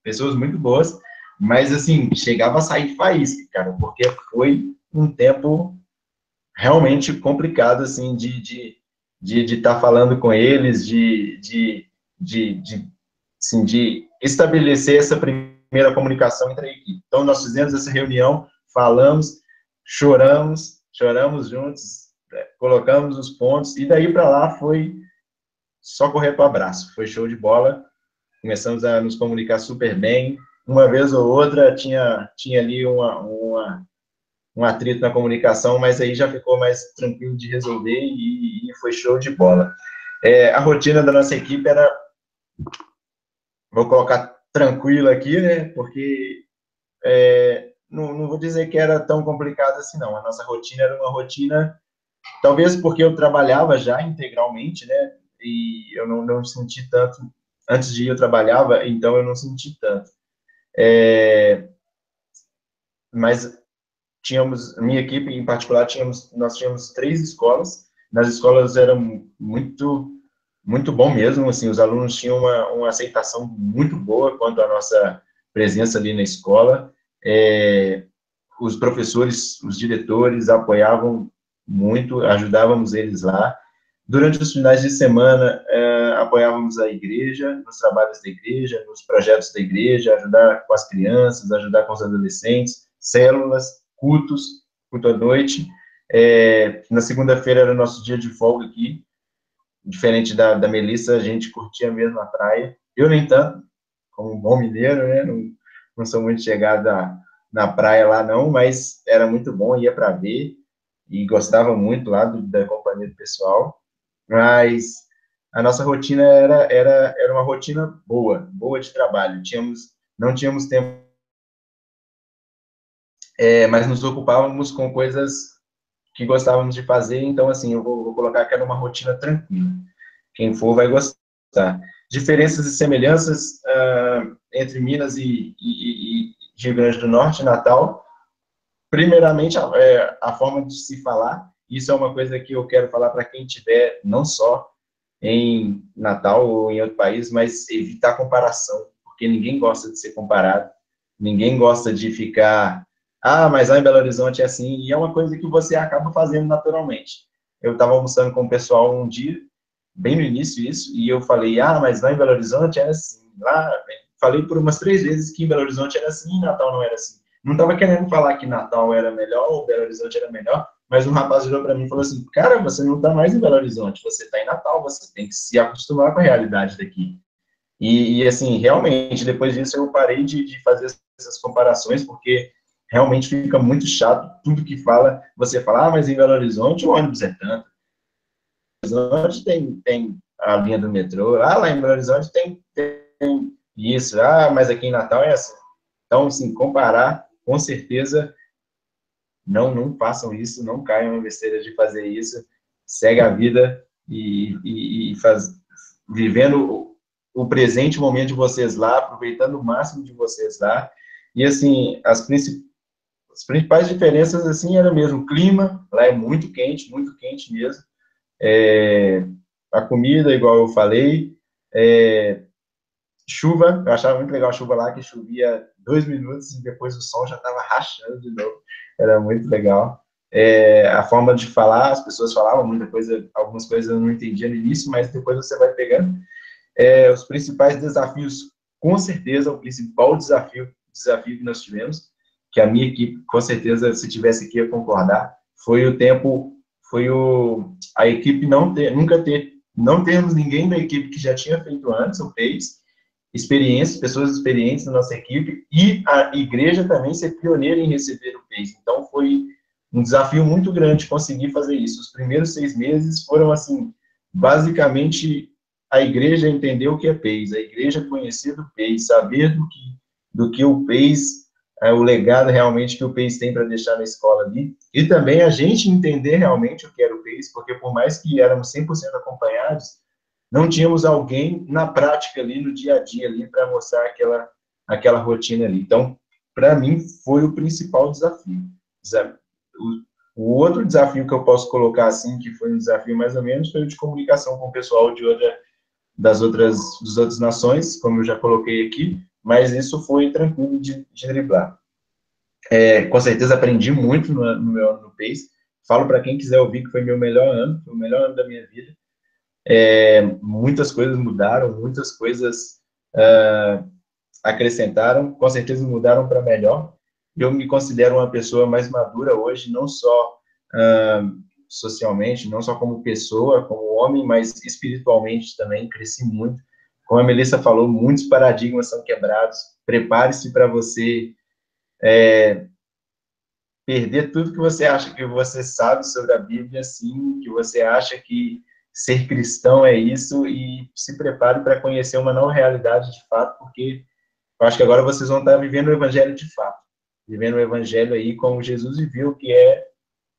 [SPEAKER 4] pessoas muito boas, mas, assim, chegava a sair faísca, cara, porque foi um tempo realmente complicado, assim, de estar falando com eles, assim, de estabelecer essa primeira comunicação entre a equipe. Então, nós fizemos essa reunião, falamos, choramos juntos, colocamos os pontos, e daí para lá foi só correr para o abraço, foi show de bola, começamos a nos comunicar super bem, uma vez ou outra tinha ali um atrito na comunicação, mas aí já ficou mais tranquilo de resolver, e foi show de bola. A rotina da nossa equipe era, vou colocar tranquila aqui, né, porque não vou dizer que era tão complicado assim, não. A nossa rotina era uma rotina, talvez porque eu trabalhava já integralmente, né, e eu não senti tanto, antes de ir eu trabalhava, então eu não senti tanto. Mas tínhamos, minha equipe em particular, nós tínhamos 3 escolas, nas escolas era muito bom mesmo, assim, os alunos tinham uma aceitação muito boa quanto à nossa presença ali na escola, os professores, os diretores apoiavam muito, ajudávamos eles lá. Durante os finais de semana, apoiávamos a igreja, nos trabalhos da igreja, nos projetos da igreja, ajudar com as crianças, ajudar com os adolescentes, células, culto à noite. Na segunda-feira era o nosso dia de folga aqui, diferente da Melissa, a gente curtia mesmo a praia. Eu, nem tanto, como um bom mineiro, né, não sou muito chegado na praia lá, não, mas era muito bom, ia para ver, e gostava muito lá da companhia do pessoal. Mas a nossa rotina era uma rotina boa de trabalho. Não tínhamos tempo, mas nos ocupávamos com coisas que gostávamos de fazer, então, assim, eu vou colocar que era uma rotina tranquila. Quem for vai gostar. Diferenças e semelhanças entre Minas e Rio Grande do Norte, Natal. Primeiramente, a forma de se falar. Isso é uma coisa que eu quero falar para quem tiver, não só em Natal ou em outro país, mas evitar comparação, porque ninguém gosta de ser comparado, ninguém gosta de ficar, mas lá em Belo Horizonte é assim, e é uma coisa que você acaba fazendo naturalmente. Eu estava almoçando com o pessoal um dia, bem no início isso, e eu falei, mas lá em Belo Horizonte era assim, falei por umas 3 vezes que em Belo Horizonte era assim e Natal não era assim. Não estava querendo falar que Natal era melhor ou Belo Horizonte era melhor, mas um rapaz virou para mim e falou assim, cara, você não está mais em Belo Horizonte, você está em Natal, você tem que se acostumar com a realidade daqui. E assim, realmente, depois disso eu parei de fazer essas comparações, porque realmente fica muito chato, tudo que fala, você fala, mas em Belo Horizonte o ônibus é tanto, Belo Horizonte tem a linha do metrô, lá em Belo Horizonte tem isso, mas aqui em Natal é assim. Então, assim, comparar, com certeza, não façam isso, não caiam na besteira de fazer isso, segue a vida e vivendo o presente momento de vocês lá, aproveitando o máximo de vocês lá, e assim, as principais diferenças, assim, era mesmo o clima, lá é muito quente mesmo, a comida, igual eu falei, chuva, eu achava muito legal a chuva lá, que chovia 2 minutos e depois o sol já estava rachando de novo, era muito legal. A forma de falar, as pessoas falavam muita coisa, algumas coisas eu não entendia no início, mas depois você vai pegando. Os principais desafios, com certeza, o principal desafio que nós tivemos, que a minha equipe, com certeza, se tivesse aqui, ia concordar, foi o tempo, a equipe não termos ninguém da equipe que já tinha feito antes, ou fez, pessoas experientes na nossa equipe, e a igreja também ser pioneira em receber o PACE. Então, foi um desafio muito grande conseguir fazer isso. Os primeiros 6 meses foram, assim, basicamente, a igreja entender o que é PACE, a igreja conhecer do PACE, saber do que o PACE, o legado realmente que o PACE tem para deixar na escola ali, e também a gente entender realmente o que era o PACE, porque por mais que éramos 100% acompanhados, não tínhamos alguém na prática ali, no dia a dia ali, para mostrar aquela rotina ali. Então, para mim, foi o principal desafio. O outro desafio que eu posso colocar assim, que foi um desafio mais ou menos, foi o de comunicação com o pessoal das outras nações, como eu já coloquei aqui, mas isso foi tranquilo de driblar. Com certeza aprendi muito no meu ano no PACE. Falo para quem quiser ouvir que foi meu melhor ano, foi o melhor ano da minha vida. Muitas coisas mudaram, muitas coisas acrescentaram, com certeza mudaram para melhor. Eu me considero uma pessoa mais madura hoje, não só socialmente, não só como pessoa, como homem, mas espiritualmente também, cresci muito. Como a Melissa falou, muitos paradigmas são quebrados. Prepare-se para você perder tudo que você acha que você sabe sobre a Bíblia, assim, que você acha que ser cristão é isso, e se prepare para conhecer uma nova realidade de fato, porque eu acho que agora vocês vão estar vivendo o evangelho de fato, vivendo o evangelho aí como Jesus viveu, que é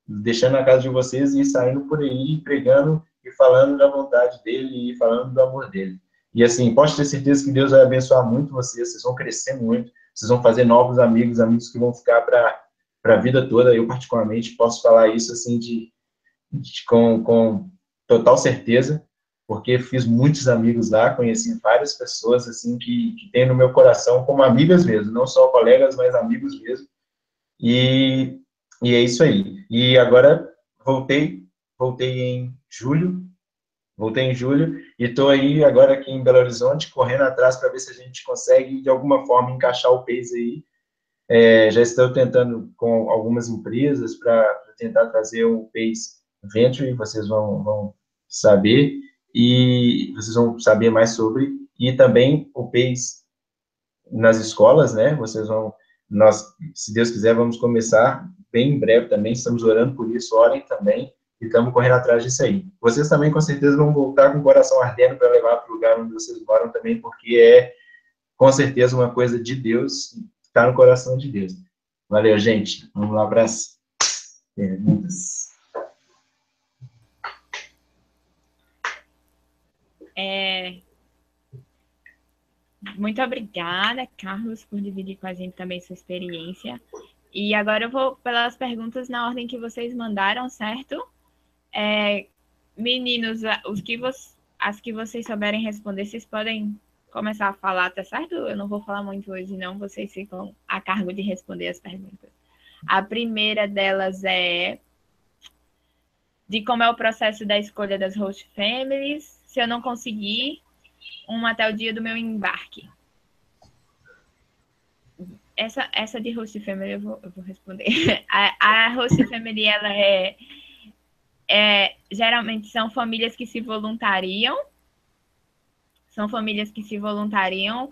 [SPEAKER 4] deixando a casa de vocês e saindo por aí, pregando e falando da vontade dele e falando do amor dele. E assim, pode ter certeza que Deus vai abençoar muito vocês vão crescer muito, vocês vão fazer novos amigos que vão ficar para a vida toda. Eu, particularmente, posso falar isso assim com total certeza, porque fiz muitos amigos lá, conheci várias pessoas assim que tem no meu coração como amigas mesmo, não só colegas, mas amigos mesmo. E, e é isso aí. E agora voltei em julho e estou aí agora aqui em Belo Horizonte correndo atrás para ver se a gente consegue de alguma forma encaixar o PACE aí. Já estou tentando com algumas empresas para tentar trazer o PACE Venture, vocês vão saber, e vocês vão saber mais sobre, e também o PACE nas escolas, né? Nós, se Deus quiser, vamos começar bem em breve também, estamos orando por isso, orem também, e estamos correndo atrás disso aí. Vocês também, com certeza, vão voltar com o coração ardendo para levar para o lugar onde vocês moram também, porque com certeza, uma coisa de Deus, está no coração de Deus. Valeu, gente. Vamos lá para as perguntas.
[SPEAKER 1] Muito obrigada, Carlos, por dividir com a gente também sua experiência. E agora eu vou pelas perguntas na ordem que vocês mandaram, certo? Meninos, as que vocês souberem responder, vocês podem começar a falar, tá certo? Eu não vou falar muito hoje, não. Vocês ficam a cargo de responder as perguntas. A primeira delas é de como é o processo da escolha das host families, se eu não conseguir uma até o dia do meu embarque. Essa de host family eu vou responder. A host family, ela geralmente são famílias que se voluntariam. São famílias que se voluntariam,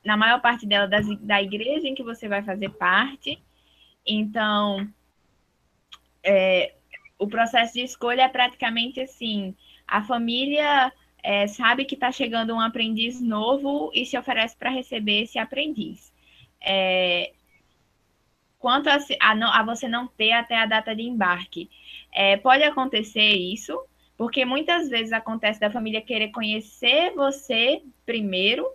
[SPEAKER 1] na maior parte dela, da igreja em que você vai fazer parte. Então, o processo de escolha é praticamente assim, a família sabe que está chegando um aprendiz novo e se oferece para receber esse aprendiz. Quanto a você não ter até a data de embarque, pode acontecer isso, porque muitas vezes acontece da família querer conhecer você primeiro,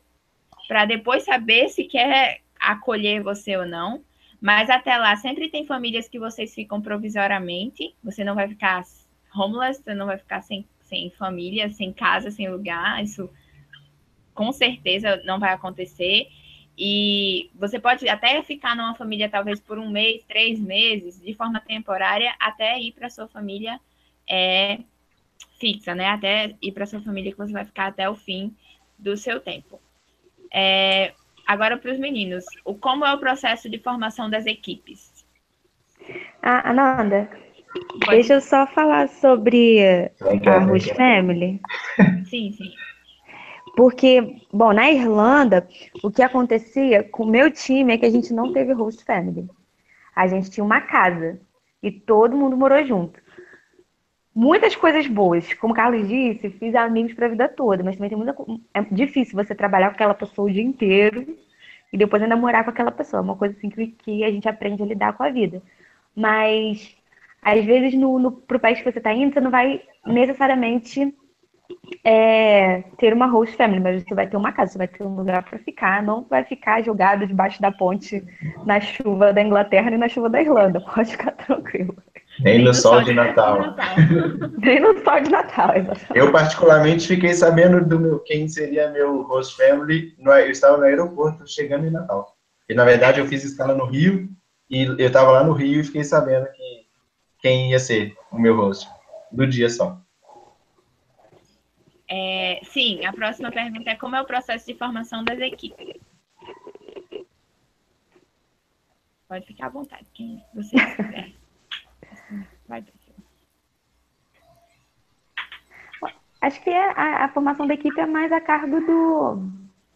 [SPEAKER 1] para depois saber se quer acolher você ou não. Mas até lá, sempre tem famílias que vocês ficam provisoriamente. Você não vai ficar homeless, você não vai ficar sem família, sem casa, sem lugar. Isso com certeza não vai acontecer. E você pode até ficar numa família talvez por 1 mês, 3 meses, de forma temporária, até ir para sua família fixa, né? Até ir para sua família que você vai ficar até o fim do seu tempo. Agora para os meninos, como é o processo de formação das equipes?
[SPEAKER 2] Ananda, deixa eu só falar sobre a host family.
[SPEAKER 1] Sim, sim.
[SPEAKER 2] Porque, bom, na Irlanda, o que acontecia com o meu time é que a gente não teve host family. A gente tinha uma casa e todo mundo morou junto. Muitas coisas boas, como o Carlos disse, fiz amigos para a vida toda, mas também é difícil você trabalhar com aquela pessoa o dia inteiro e depois ainda morar com aquela pessoa. É uma coisa assim que a gente aprende a lidar com a vida. Mas, às vezes, pro país que você está indo, você não vai necessariamente ter uma host family, mas você vai ter uma casa, você vai ter um lugar para ficar, não vai ficar jogado debaixo da ponte na chuva da Inglaterra nem na chuva da Irlanda, pode ficar tranquilo.
[SPEAKER 4] Nem no sol de Natal.
[SPEAKER 2] Nem no sol de Natal, exatamente.
[SPEAKER 4] Eu, particularmente, fiquei sabendo quem seria meu host family. Eu estava no aeroporto, chegando em Natal. E, na verdade, eu fiz escala no Rio, e eu estava lá no Rio e fiquei sabendo quem ia ser o meu host, do dia só.
[SPEAKER 1] Sim, a próxima pergunta é como é o processo de formação das equipes? Pode ficar à vontade, quem você quiser. Vai.
[SPEAKER 2] Acho que a formação da equipe é mais a cargo do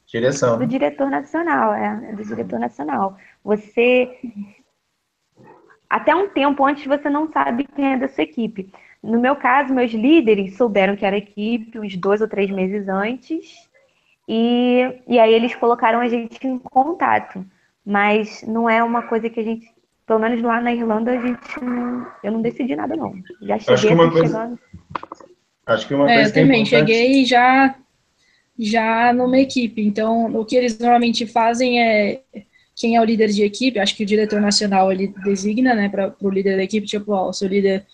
[SPEAKER 2] diretor nacional, do diretor nacional. Você, até um tempo antes, você não sabe quem é da sua equipe. No meu caso, meus líderes souberam que era equipe uns 2 ou 3 meses antes, e aí eles colocaram a gente em contato. Mas não é uma coisa que a gente, pelo menos lá na Irlanda, eu não decidi nada, não. Já cheguei chegando.
[SPEAKER 4] Acho que uma coisa
[SPEAKER 3] eu também cheguei já numa equipe. Então, o que eles normalmente fazem quem é o líder de equipe, acho que o diretor nacional, ele designa, né, para o líder da equipe, tipo, o seu líder,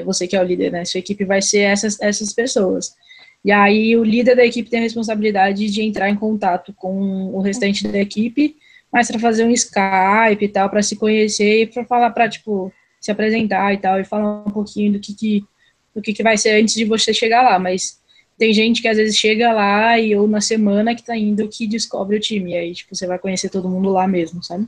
[SPEAKER 3] você que é o líder, né, sua equipe vai ser essas pessoas. E aí, o líder da equipe tem a responsabilidade de entrar em contato com o restante da equipe, mas para fazer um Skype e tal, para se conhecer e para falar, para, tipo, se apresentar e tal, e falar um pouquinho do que vai ser antes de você chegar lá, mas tem gente que às vezes chega lá ou na semana que tá indo que descobre o time, e aí, tipo, você vai conhecer todo mundo lá mesmo, sabe?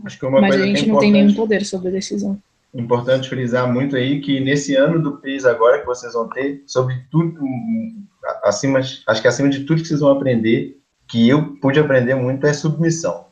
[SPEAKER 4] Acho que uma
[SPEAKER 3] mas
[SPEAKER 4] coisa
[SPEAKER 3] a gente não tem nenhum poder sobre a decisão.
[SPEAKER 4] Importante frisar muito aí que nesse ano do PIS agora que vocês vão ter, sobre tudo, acho que acima de tudo que vocês vão aprender, que eu pude aprender muito, é submissão.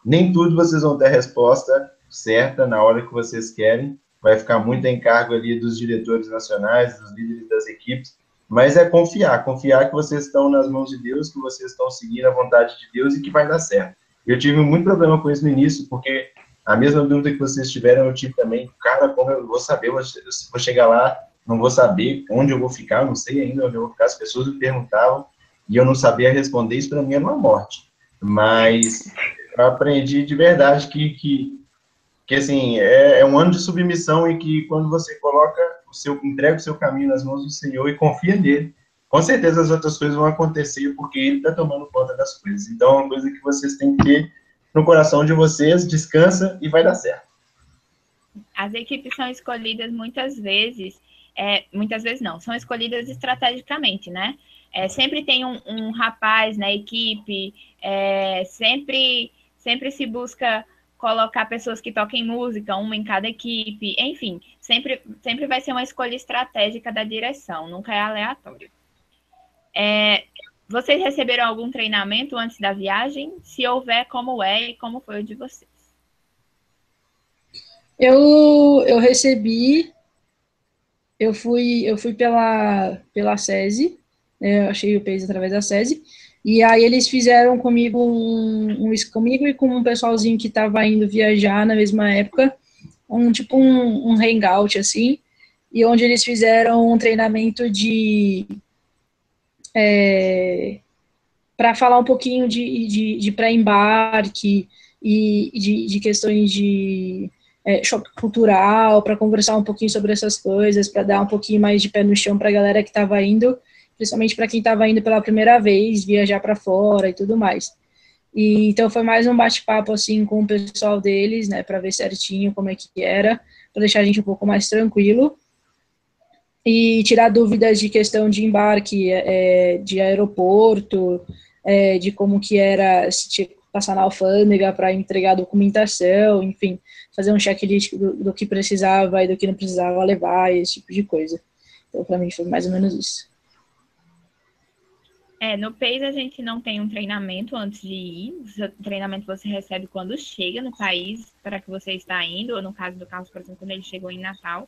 [SPEAKER 4] Nem tudo vocês vão ter a resposta certa na hora que vocês querem, vai ficar muito em cargo ali dos diretores nacionais, dos líderes das equipes, mas é confiar que vocês estão nas mãos de Deus, que vocês estão seguindo a vontade de Deus e que vai dar certo. Eu tive muito problema com isso no início, porque a mesma dúvida que vocês tiveram, eu tive também. Cara, como eu vou saber, se vou chegar lá, não vou saber onde eu vou ficar, não sei ainda onde eu vou ficar, as pessoas me perguntavam, e eu não sabia responder, isso para mim era uma morte. Mas eu aprendi de verdade que assim, é um ano de submissão e que quando você entrega o seu caminho nas mãos do Senhor e confia nele, com certeza as outras coisas vão acontecer porque ele está tomando conta das coisas. Então, é uma coisa que vocês têm que ter no coração de vocês, descansa e vai dar certo.
[SPEAKER 1] As equipes são escolhidas muitas vezes não, são escolhidas estrategicamente, né? Sempre tem um rapaz na equipe, sempre se busca colocar pessoas que toquem música, uma em cada equipe, enfim, sempre vai ser uma escolha estratégica da direção, nunca é aleatório. Vocês receberam algum treinamento antes da viagem? Se houver, como é e como foi o de vocês?
[SPEAKER 3] Eu recebi, eu fui pela SESI, eu achei o PACE através da SESI, e aí eles fizeram comigo comigo e com um pessoalzinho que estava indo viajar na mesma época, um hangout, assim, e onde eles fizeram um treinamento para falar um pouquinho de pré-embarque e de questões de choque cultural, para conversar um pouquinho sobre essas coisas, para dar um pouquinho mais de pé no chão para a galera que estava indo, principalmente para quem estava indo pela primeira vez, viajar para fora e tudo mais. E então foi mais um bate-papo assim com o pessoal deles, né, para ver certinho como é que era, para deixar a gente um pouco mais tranquilo e tirar dúvidas de questão de embarque, de aeroporto, de como que era, se tinha que passar na alfândega para entregar a documentação, enfim, fazer um checklist do que precisava e do que não precisava levar, esse tipo de coisa. Então, para mim, foi mais ou menos isso.
[SPEAKER 1] No PACE a gente não tem um treinamento antes de ir. O treinamento você recebe quando chega no país para que você está indo, ou no caso do Carlos, por exemplo, quando ele chegou em Natal.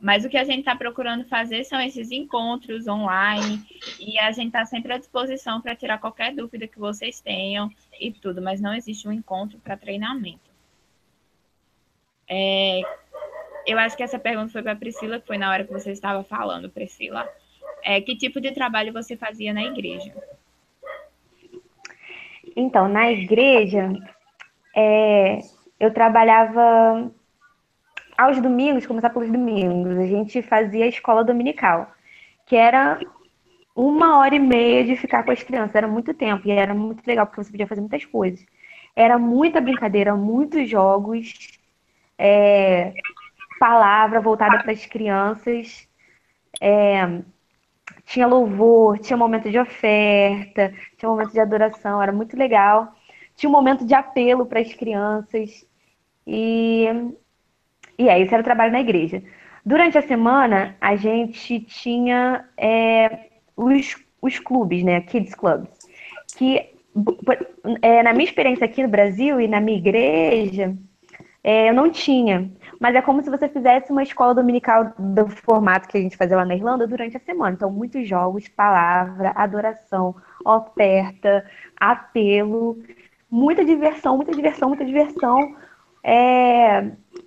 [SPEAKER 1] Mas o que a gente está procurando fazer são esses encontros online, e a gente está sempre à disposição para tirar qualquer dúvida que vocês tenham e tudo, mas não existe um encontro para treinamento. Eu acho que essa pergunta foi para a Priscila, que foi na hora que você estava falando, Priscila. Que tipo de trabalho você fazia na igreja?
[SPEAKER 2] Então, na igreja, eu trabalhava aos domingos, começar pelos domingos, a gente fazia a escola dominical, que era 1h30 de ficar com as crianças, era muito tempo, e era muito legal, porque você podia fazer muitas coisas. Era muita brincadeira, muitos jogos, palavra voltada para as crianças, tinha louvor, tinha momento de oferta, tinha momento de adoração, era muito legal. Tinha um momento de apelo para as crianças. E esse era o trabalho na igreja. Durante a semana, a gente tinha os clubes, né? Kids Clubs. Que, na minha experiência aqui no Brasil e na minha igreja, eu não tinha. Mas é como se você fizesse uma escola dominical do formato que a gente fazia lá na Irlanda durante a semana. Então, muitos jogos, palavra, adoração, oferta, apelo, muita diversão, muita diversão, muita diversão.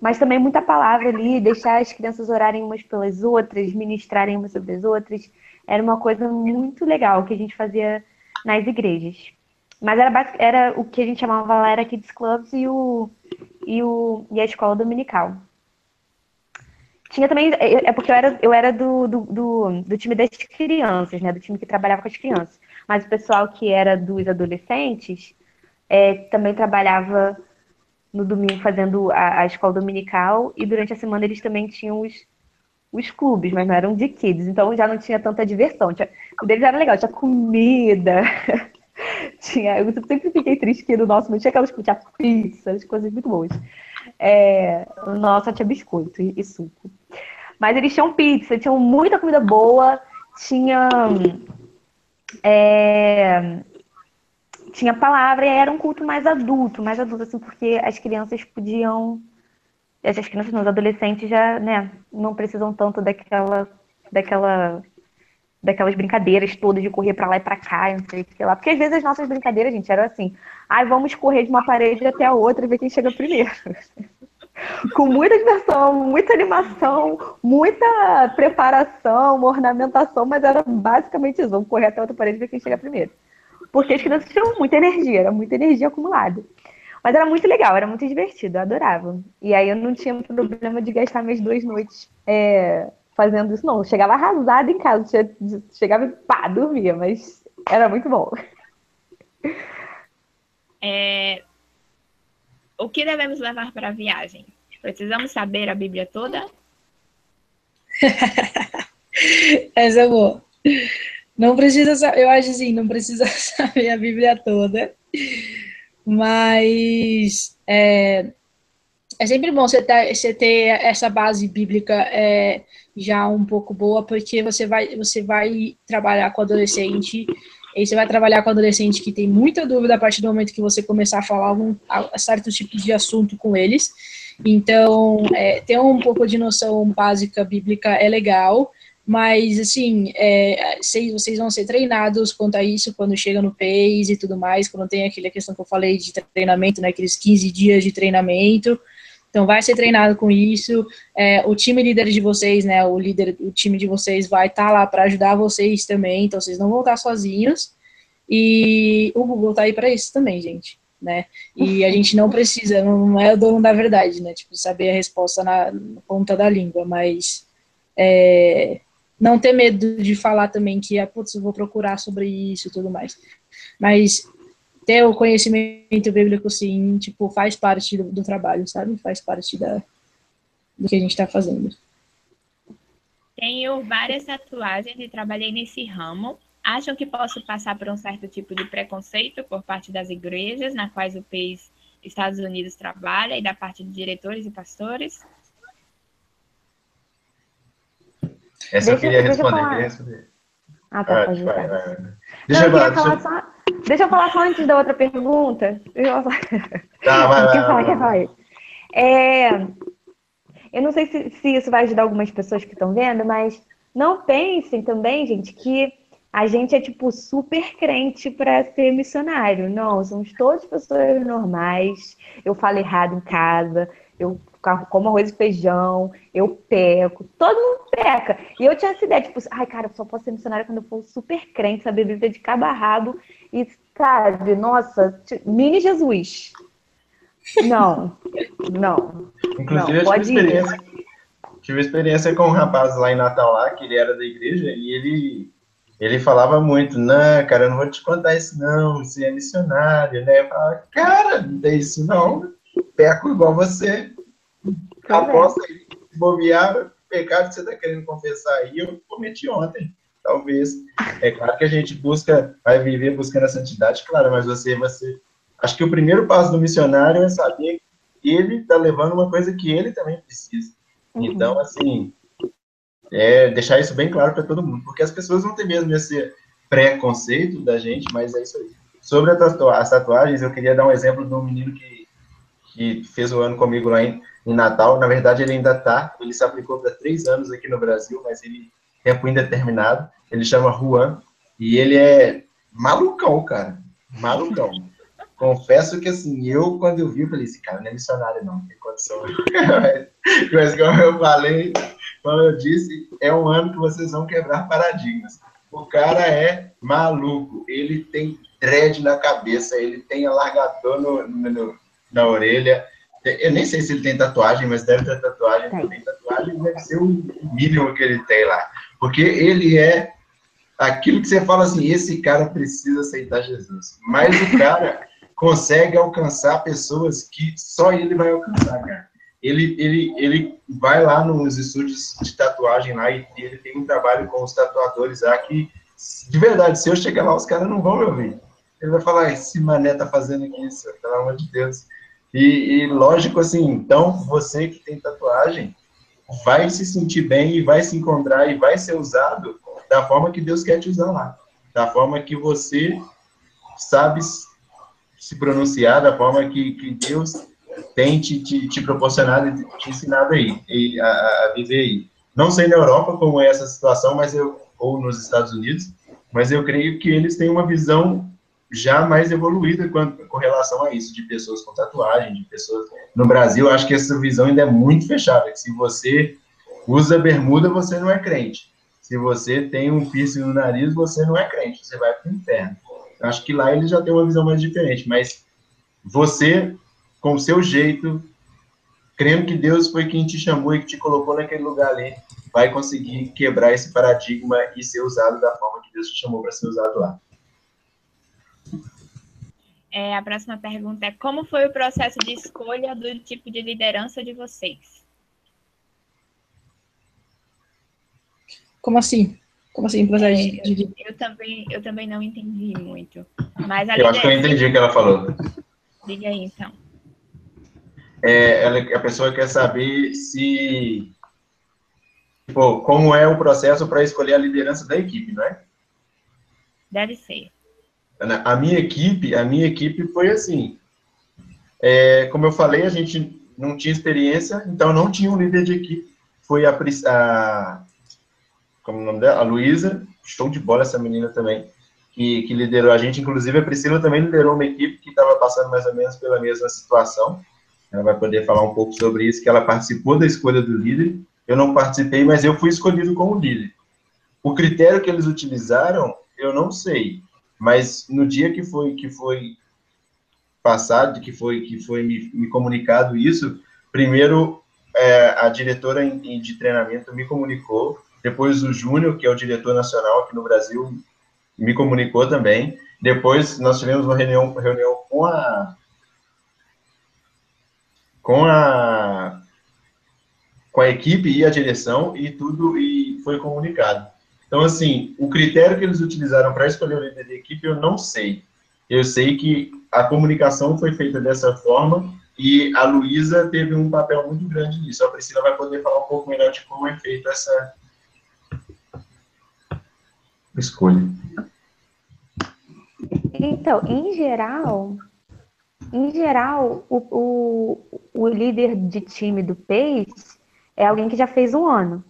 [SPEAKER 2] Mas também muita palavra ali, deixar as crianças orarem umas pelas outras, ministrarem umas sobre as outras. Era uma coisa muito legal que a gente fazia nas igrejas. Mas era o que a gente chamava lá, era Kids Clubs e a escola dominical. Tinha também, porque eu era do time das crianças, né? Do time que trabalhava com as crianças. Mas o pessoal que era dos adolescentes também trabalhava no domingo fazendo a escola dominical, e durante a semana eles também tinham os clubes, mas não eram de kids, então já não tinha tanta diversão. O deles era legal, tinha comida, eu sempre fiquei triste que no nosso não tinha aquelas, tinha pizza, as coisas muito boas. O nosso tinha biscoito e suco. Mas eles tinham pizza, tinham muita comida boa, tinha palavra, e era um culto mais adulto, assim, porque as crianças podiam... As crianças não, os adolescentes já, né, não precisam tanto daquelas brincadeiras todas de correr pra lá e pra cá, não sei o que lá. Porque às vezes as nossas brincadeiras, gente, eram assim, vamos correr de uma parede até a outra e ver quem chega primeiro. Com muita diversão, muita animação, muita preparação, uma ornamentação, mas era basicamente isso, vamos correr até a outra parede e ver quem chega primeiro. Porque as crianças tinham muita energia, era muita energia acumulada. Mas era muito legal, era muito divertido, eu adorava. E aí eu não tinha problema de gastar minhas 2 noites fazendo isso, não. Eu chegava arrasada em casa, chegava e pá, dormia, mas era muito bom.
[SPEAKER 1] O que devemos levar para a viagem? Precisamos saber a Bíblia toda?
[SPEAKER 3] Essa é boa. Não precisa, eu acho assim, não precisa saber a Bíblia toda, mas é sempre bom você ter essa base bíblica já um pouco boa, porque você vai trabalhar com adolescente, e você vai trabalhar com adolescente que tem muita dúvida a partir do momento que você começar a falar certos tipos de assunto com eles. Então, ter um pouco de noção básica bíblica é legal, mas, assim, vocês vão ser treinados quanto a isso quando chega no PACE e tudo mais, quando tem aquela questão que eu falei de treinamento, né, aqueles 15 dias de treinamento. Então, vai ser treinado com isso. O time líder de vocês, né, o time de vocês vai estar lá para ajudar vocês também, então vocês não vão estar sozinhos. E o Google tá aí para isso também, gente, né? E a gente não precisa, não é o dono da verdade, né? Tipo, saber a resposta na ponta da língua, mas não ter medo de falar também que, putz, eu vou procurar sobre isso e tudo mais. Mas ter o conhecimento bíblico, sim, tipo, faz parte do trabalho, sabe? Faz parte do que a gente está fazendo.
[SPEAKER 1] Tenho várias tatuagens e trabalhei nesse ramo. Acham que posso passar por um certo tipo de preconceito por parte das igrejas na quais o PACE Estados Unidos trabalha e da parte de diretores e pastores?
[SPEAKER 4] Essa eu queria responder.
[SPEAKER 2] Ah, tá, pode
[SPEAKER 4] vai.
[SPEAKER 2] Deixa eu falar só antes da outra pergunta.
[SPEAKER 4] Tá,
[SPEAKER 2] Quer falar? Eu não sei se isso vai ajudar algumas pessoas que estão vendo, mas não pensem também, gente, que a gente é, tipo, super crente para ser missionário. Não, somos todas pessoas normais. Eu falo errado em casa, eu como arroz e feijão, eu peco, todo mundo peca. E eu tinha essa ideia, tipo, ai, cara, eu só posso ser missionária quando eu for super crente, saber viver de cabo a rabo e, sabe, nossa, mini Jesus. Não.
[SPEAKER 4] Inclusive,
[SPEAKER 2] não,
[SPEAKER 4] eu tive experiência com um rapaz lá em Natal, lá, que ele era da igreja, e ele falava muito, não, cara, eu não vou te contar isso não, você é missionário, né? Eu falava, cara, não tem isso não, peco igual você. Aposta aí, bobear, o pecado que você está querendo confessar aí, eu cometi ontem, talvez. É claro que a gente vai viver buscando a santidade, claro, mas você, acho que o primeiro passo do missionário é saber que ele está levando uma coisa que ele também precisa. Então, assim, deixar isso bem claro para todo mundo, porque as pessoas vão ter mesmo esse preconceito da gente, mas é isso aí. Sobre as tatuagens, eu queria dar um exemplo de um menino que fez o ano comigo lá em Natal. Na verdade, ele ainda ele se aplicou para 3 anos aqui no Brasil, mas ele tempo indeterminado. Ele chama Juan, e ele é malucão, cara, malucão. Confesso que, assim, quando eu vi, eu falei, esse cara não é missionário, não tem condição. Mas como eu falei, como eu disse, é um ano que vocês vão quebrar paradigmas. O cara é maluco, ele tem dread na cabeça, ele tem alargador na orelha. Eu nem sei se ele tem tatuagem, mas deve ter tatuagem. Tem tatuagem, deve ser o mínimo que ele tem lá. Porque ele é aquilo que você fala assim, esse cara precisa aceitar Jesus. Mas o cara consegue alcançar pessoas que só ele vai alcançar, cara. Ele vai lá nos estúdios de tatuagem lá e ele tem um trabalho com os tatuadores lá que, de verdade, se eu chegar lá, os caras não vão me ouvir. Ele vai falar, esse mané tá fazendo isso, pelo amor de Deus. E lógico, assim, então, você que tem tatuagem, vai se sentir bem e vai se encontrar e vai ser usado da forma que Deus quer te usar lá. Da forma que você sabe se pronunciar, da forma que Deus tem te proporcionado e te ensinado aí, a viver aí. Não sei na Europa como é essa situação, ou nos Estados Unidos, mas eu creio que eles têm uma visão já mais evoluída com relação a isso, de pessoas com tatuagem, de pessoas... No Brasil, acho que essa visão ainda é muito fechada, que se você usa bermuda, você não é crente. Se você tem um piercing no nariz, você não é crente, você vai para o inferno. Eu acho que lá eles já têm uma visão mais diferente, mas você, com o seu jeito, crendo que Deus foi quem te chamou e que te colocou naquele lugar ali, vai conseguir quebrar esse paradigma e ser usado da forma que Deus te chamou para ser usado lá.
[SPEAKER 1] A próxima pergunta é: como foi o processo de escolha do tipo de liderança de vocês?
[SPEAKER 3] Como assim? Como assim, processo de...
[SPEAKER 1] Eu também não entendi muito. Mas
[SPEAKER 4] eu acho que eu entendi o que ela falou.
[SPEAKER 1] Diga aí, então.
[SPEAKER 4] A pessoa quer saber se... Tipo, como é o processo para escolher a liderança da equipe, não é?
[SPEAKER 1] Deve ser.
[SPEAKER 4] A minha equipe foi assim. Como eu falei, a gente não tinha experiência, então não tinha um líder de equipe. Foi como é o nome dela? A Luísa, show de bola essa menina também, que liderou a gente. Inclusive, a Priscila também liderou uma equipe que estava passando mais ou menos pela mesma situação. Ela vai poder falar um pouco sobre isso, que ela participou da escolha do líder. Eu não participei, mas eu fui escolhido como líder. O critério que eles utilizaram, eu não sei, mas no dia que foi passado, que foi me comunicado isso, primeiro a diretora de treinamento me comunicou, depois o Júnior, que é o diretor nacional aqui no Brasil, me comunicou também. Depois nós tivemos uma reunião com a equipe e a direção, e tudo e foi comunicado. Então, assim, o critério que eles utilizaram para escolher o líder da equipe, eu não sei. Eu sei que a comunicação foi feita dessa forma e a Luísa teve um papel muito grande nisso. A Priscila vai poder falar um pouco melhor de como é feita essa escolha.
[SPEAKER 2] Então, em geral, o líder de time do PACE é alguém que já fez um ano.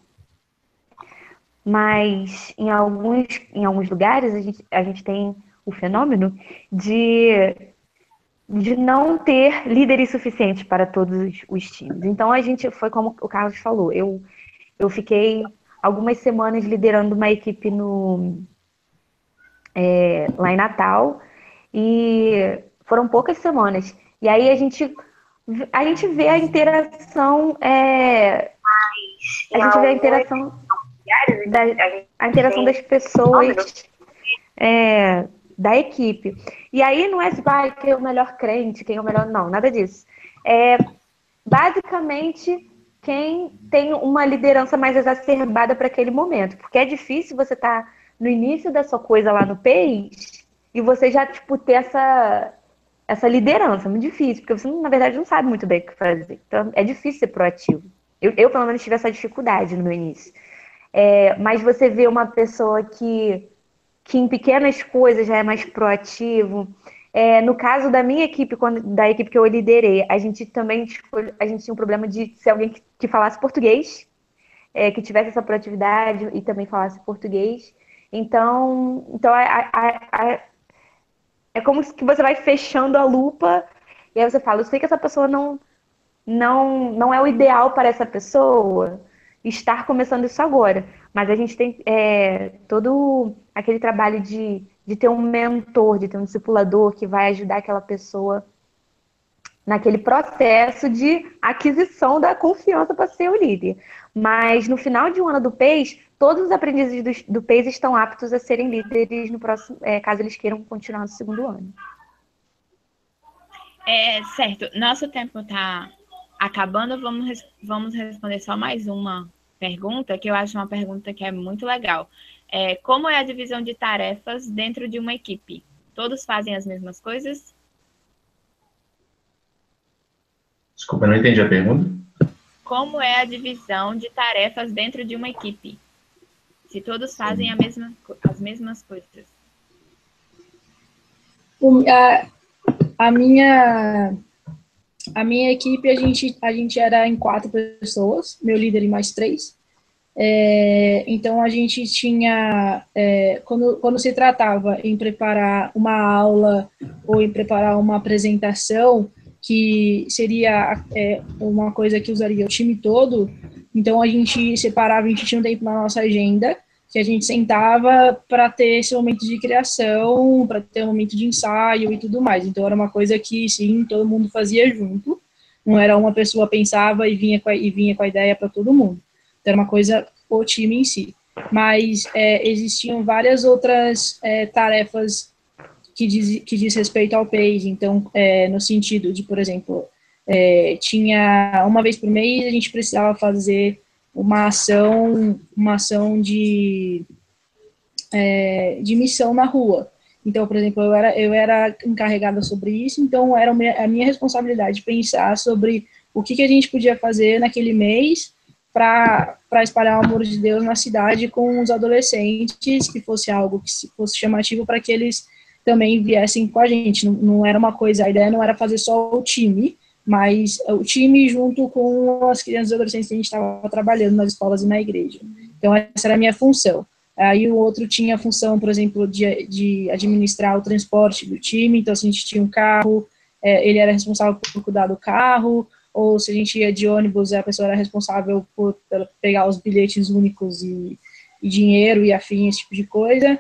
[SPEAKER 2] Mas em alguns lugares a gente tem o fenômeno de não ter líderes suficientes para todos os times. Então a gente foi como o Carlos falou, eu fiquei algumas semanas liderando uma equipe lá em Natal, e foram poucas semanas. E aí a gente vê a interação, a interação das pessoas da equipe. E aí não é se vai quem é o melhor crente, quem é o melhor... Não, nada disso. Basicamente, quem tem uma liderança mais exacerbada para aquele momento. Porque é difícil você estar no início da sua coisa lá no PACE e você já, tipo, ter essa liderança. Muito difícil, porque você, na verdade, não sabe muito bem o que fazer. Então, é difícil ser proativo. Eu pelo menos, tive essa dificuldade no meu início. Mas você vê uma pessoa que em pequenas coisas já é mais proativo. No caso da minha equipe, da equipe que eu liderei, a gente tinha um problema de ser alguém que falasse português, que tivesse essa proatividade e também falasse português. Então é como que você vai fechando a lupa e aí você fala, eu sei que essa pessoa não é o ideal para essa pessoa estar começando isso agora. Mas a gente tem todo aquele trabalho de ter um mentor, de ter um discipulador que vai ajudar aquela pessoa naquele processo de aquisição da confiança para ser o líder. Mas no final de um ano do PACE, todos os aprendizes do PACE estão aptos a serem líderes no próximo, caso eles queiram continuar no segundo ano.
[SPEAKER 1] Certo, nosso tempo está acabando, vamos responder só mais uma pergunta, que eu acho uma pergunta que é muito legal. Como é a divisão de tarefas dentro de uma equipe? Todos fazem as mesmas coisas?
[SPEAKER 4] Desculpa, não entendi a pergunta.
[SPEAKER 1] Como é a divisão de tarefas dentro de uma equipe? Se todos fazem as mesmas coisas.
[SPEAKER 3] A minha equipe, a gente era em 4 pessoas, meu líder e mais 3. Então, a gente tinha, quando se tratava em preparar uma aula ou em preparar uma apresentação, que seria uma coisa que usaria o time todo, então a gente separava, a gente tinha um tempo na nossa agenda, que a gente sentava para ter esse momento de criação, para ter um momento de ensaio e tudo mais. Então, era uma coisa que, sim, todo mundo fazia junto, não era uma pessoa pensava e vinha com a ideia para todo mundo. Então, era uma coisa, o time em si. Mas existiam várias outras tarefas que diz respeito ao PACE. Então, no sentido de, por exemplo, tinha uma vez por mês a gente precisava fazer uma ação de missão na rua. Então, por exemplo, eu era encarregada sobre isso, então era a minha responsabilidade pensar sobre o que a gente podia fazer naquele mês para espalhar o amor de Deus na cidade com os adolescentes, que fosse algo que fosse chamativo para que eles também viessem com a gente. Não era uma coisa, a ideia não era fazer só o time, mas o time junto com as crianças e adolescentes que a gente estava trabalhando nas escolas e na igreja. Então, essa era a minha função. Aí o outro tinha a função, por exemplo, de administrar o transporte do time. Então, se a gente tinha um carro, ele era responsável por cuidar do carro, ou se a gente ia de ônibus, a pessoa era responsável por pegar os bilhetes únicos e dinheiro e afins, esse tipo de coisa.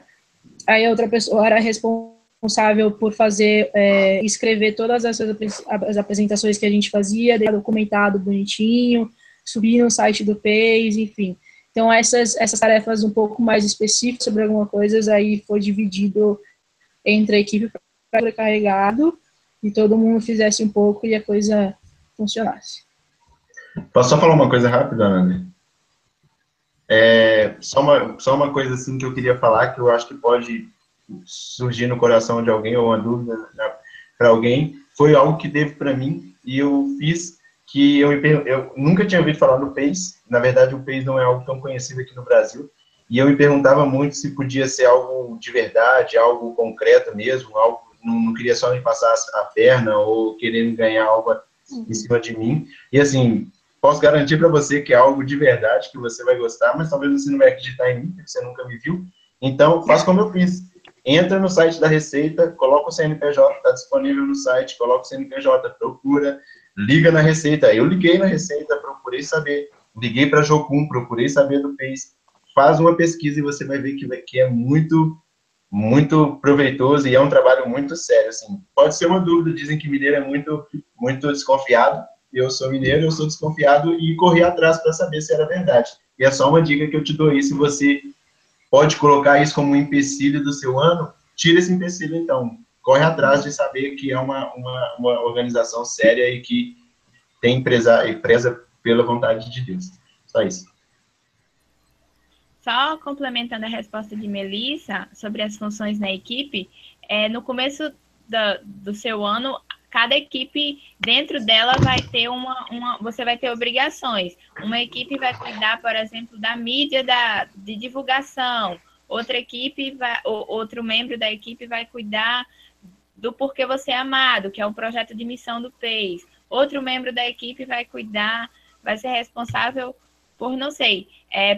[SPEAKER 3] Aí a outra pessoa era responsável por escrever todas as apresentações que a gente fazia, deixar documentado bonitinho, subir no site do PACE, enfim. Então, essas tarefas um pouco mais específicas sobre algumas coisas, aí foi dividido entre a equipe para sobrecarregado e todo mundo fizesse um pouco e a coisa funcionasse.
[SPEAKER 4] Posso só falar uma coisa rápida, Ana? Só uma coisa assim que eu queria falar, que eu acho que pode surgir no coração de alguém, ou uma dúvida para alguém, foi algo que teve para mim, e eu fiz, que eu nunca tinha ouvido falar do PACE. Na verdade, o PACE não é algo tão conhecido aqui no Brasil, e eu me perguntava muito se podia ser algo de verdade, algo concreto mesmo, algo, não queria só me passar a perna, ou querendo ganhar algo em cima de mim, e assim, posso garantir para você que é algo de verdade, que você vai gostar, mas talvez você não vai acreditar em mim, porque você nunca me viu. Então, faz como eu fiz. Entra no site da Receita, coloca o CNPJ, está disponível no site, coloca o CNPJ, procura, liga na Receita. Eu liguei na Receita, procurei saber. Liguei para a Jocum, procurei saber do PACE. Faz uma pesquisa e você vai ver que é muito, muito proveitoso e é um trabalho muito sério. Assim. Pode ser uma dúvida, dizem que mineiro é muito, muito desconfiado. Eu sou mineiro, eu sou desconfiado e corri atrás para saber se era verdade. E é só uma dica que eu te dou aí, se você pode colocar isso como um empecilho do seu ano, tira esse empecilho então. Corre atrás de saber que é uma organização séria e que tem preza pela vontade de Deus. Só isso.
[SPEAKER 1] Só complementando a resposta de Melissa sobre as funções na equipe, no começo do seu ano, cada equipe, dentro dela, vai ter você vai ter obrigações. Uma equipe vai cuidar, por exemplo, da mídia de divulgação. Outra equipe, outro membro da equipe vai cuidar do Porquê Você é Amado, que é um projeto de missão do PACE. Outro membro da equipe vai ser responsável por, não sei,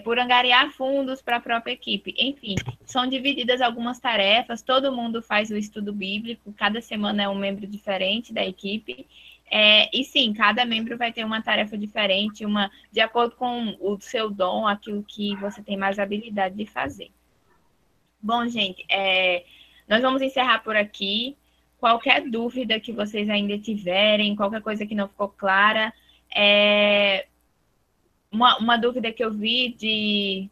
[SPEAKER 1] por angariar fundos para a própria equipe. Enfim, são divididas algumas tarefas, todo mundo faz o estudo bíblico, cada semana é um membro diferente da equipe, e sim, cada membro vai ter uma tarefa diferente, de acordo com o seu dom, aquilo que você tem mais habilidade de fazer. Bom, gente, nós vamos encerrar por aqui. Qualquer dúvida que vocês ainda tiverem, qualquer coisa que não ficou clara, uma dúvida que eu vi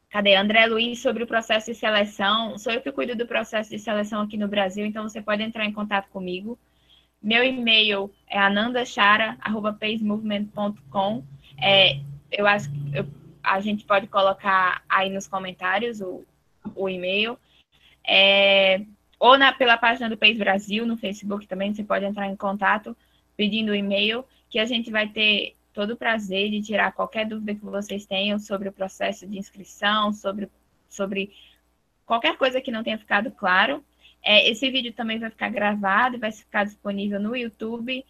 [SPEAKER 1] Cadê? André Luiz, sobre o processo de seleção. Sou eu que cuido do processo de seleção aqui no Brasil, então você pode entrar em contato comigo. Meu e-mail é anandachara@pacemovement.com. Eu acho que a gente pode colocar aí nos comentários o e-mail. Ou pela página do PACE Brasil, no Facebook também, você pode entrar em contato pedindo o e-mail, que a gente vai ter todo o prazer de tirar qualquer dúvida que vocês tenham sobre o processo de inscrição, sobre qualquer coisa que não tenha ficado claro. Esse vídeo também vai ficar gravado e vai ficar disponível no YouTube.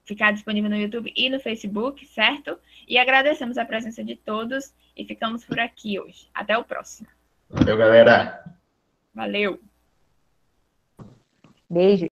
[SPEAKER 1] Ficar disponível no YouTube e no Facebook, certo? E agradecemos a presença de todos e ficamos por aqui hoje. Até o próximo.
[SPEAKER 4] Valeu, galera.
[SPEAKER 1] Valeu.
[SPEAKER 2] Beijo.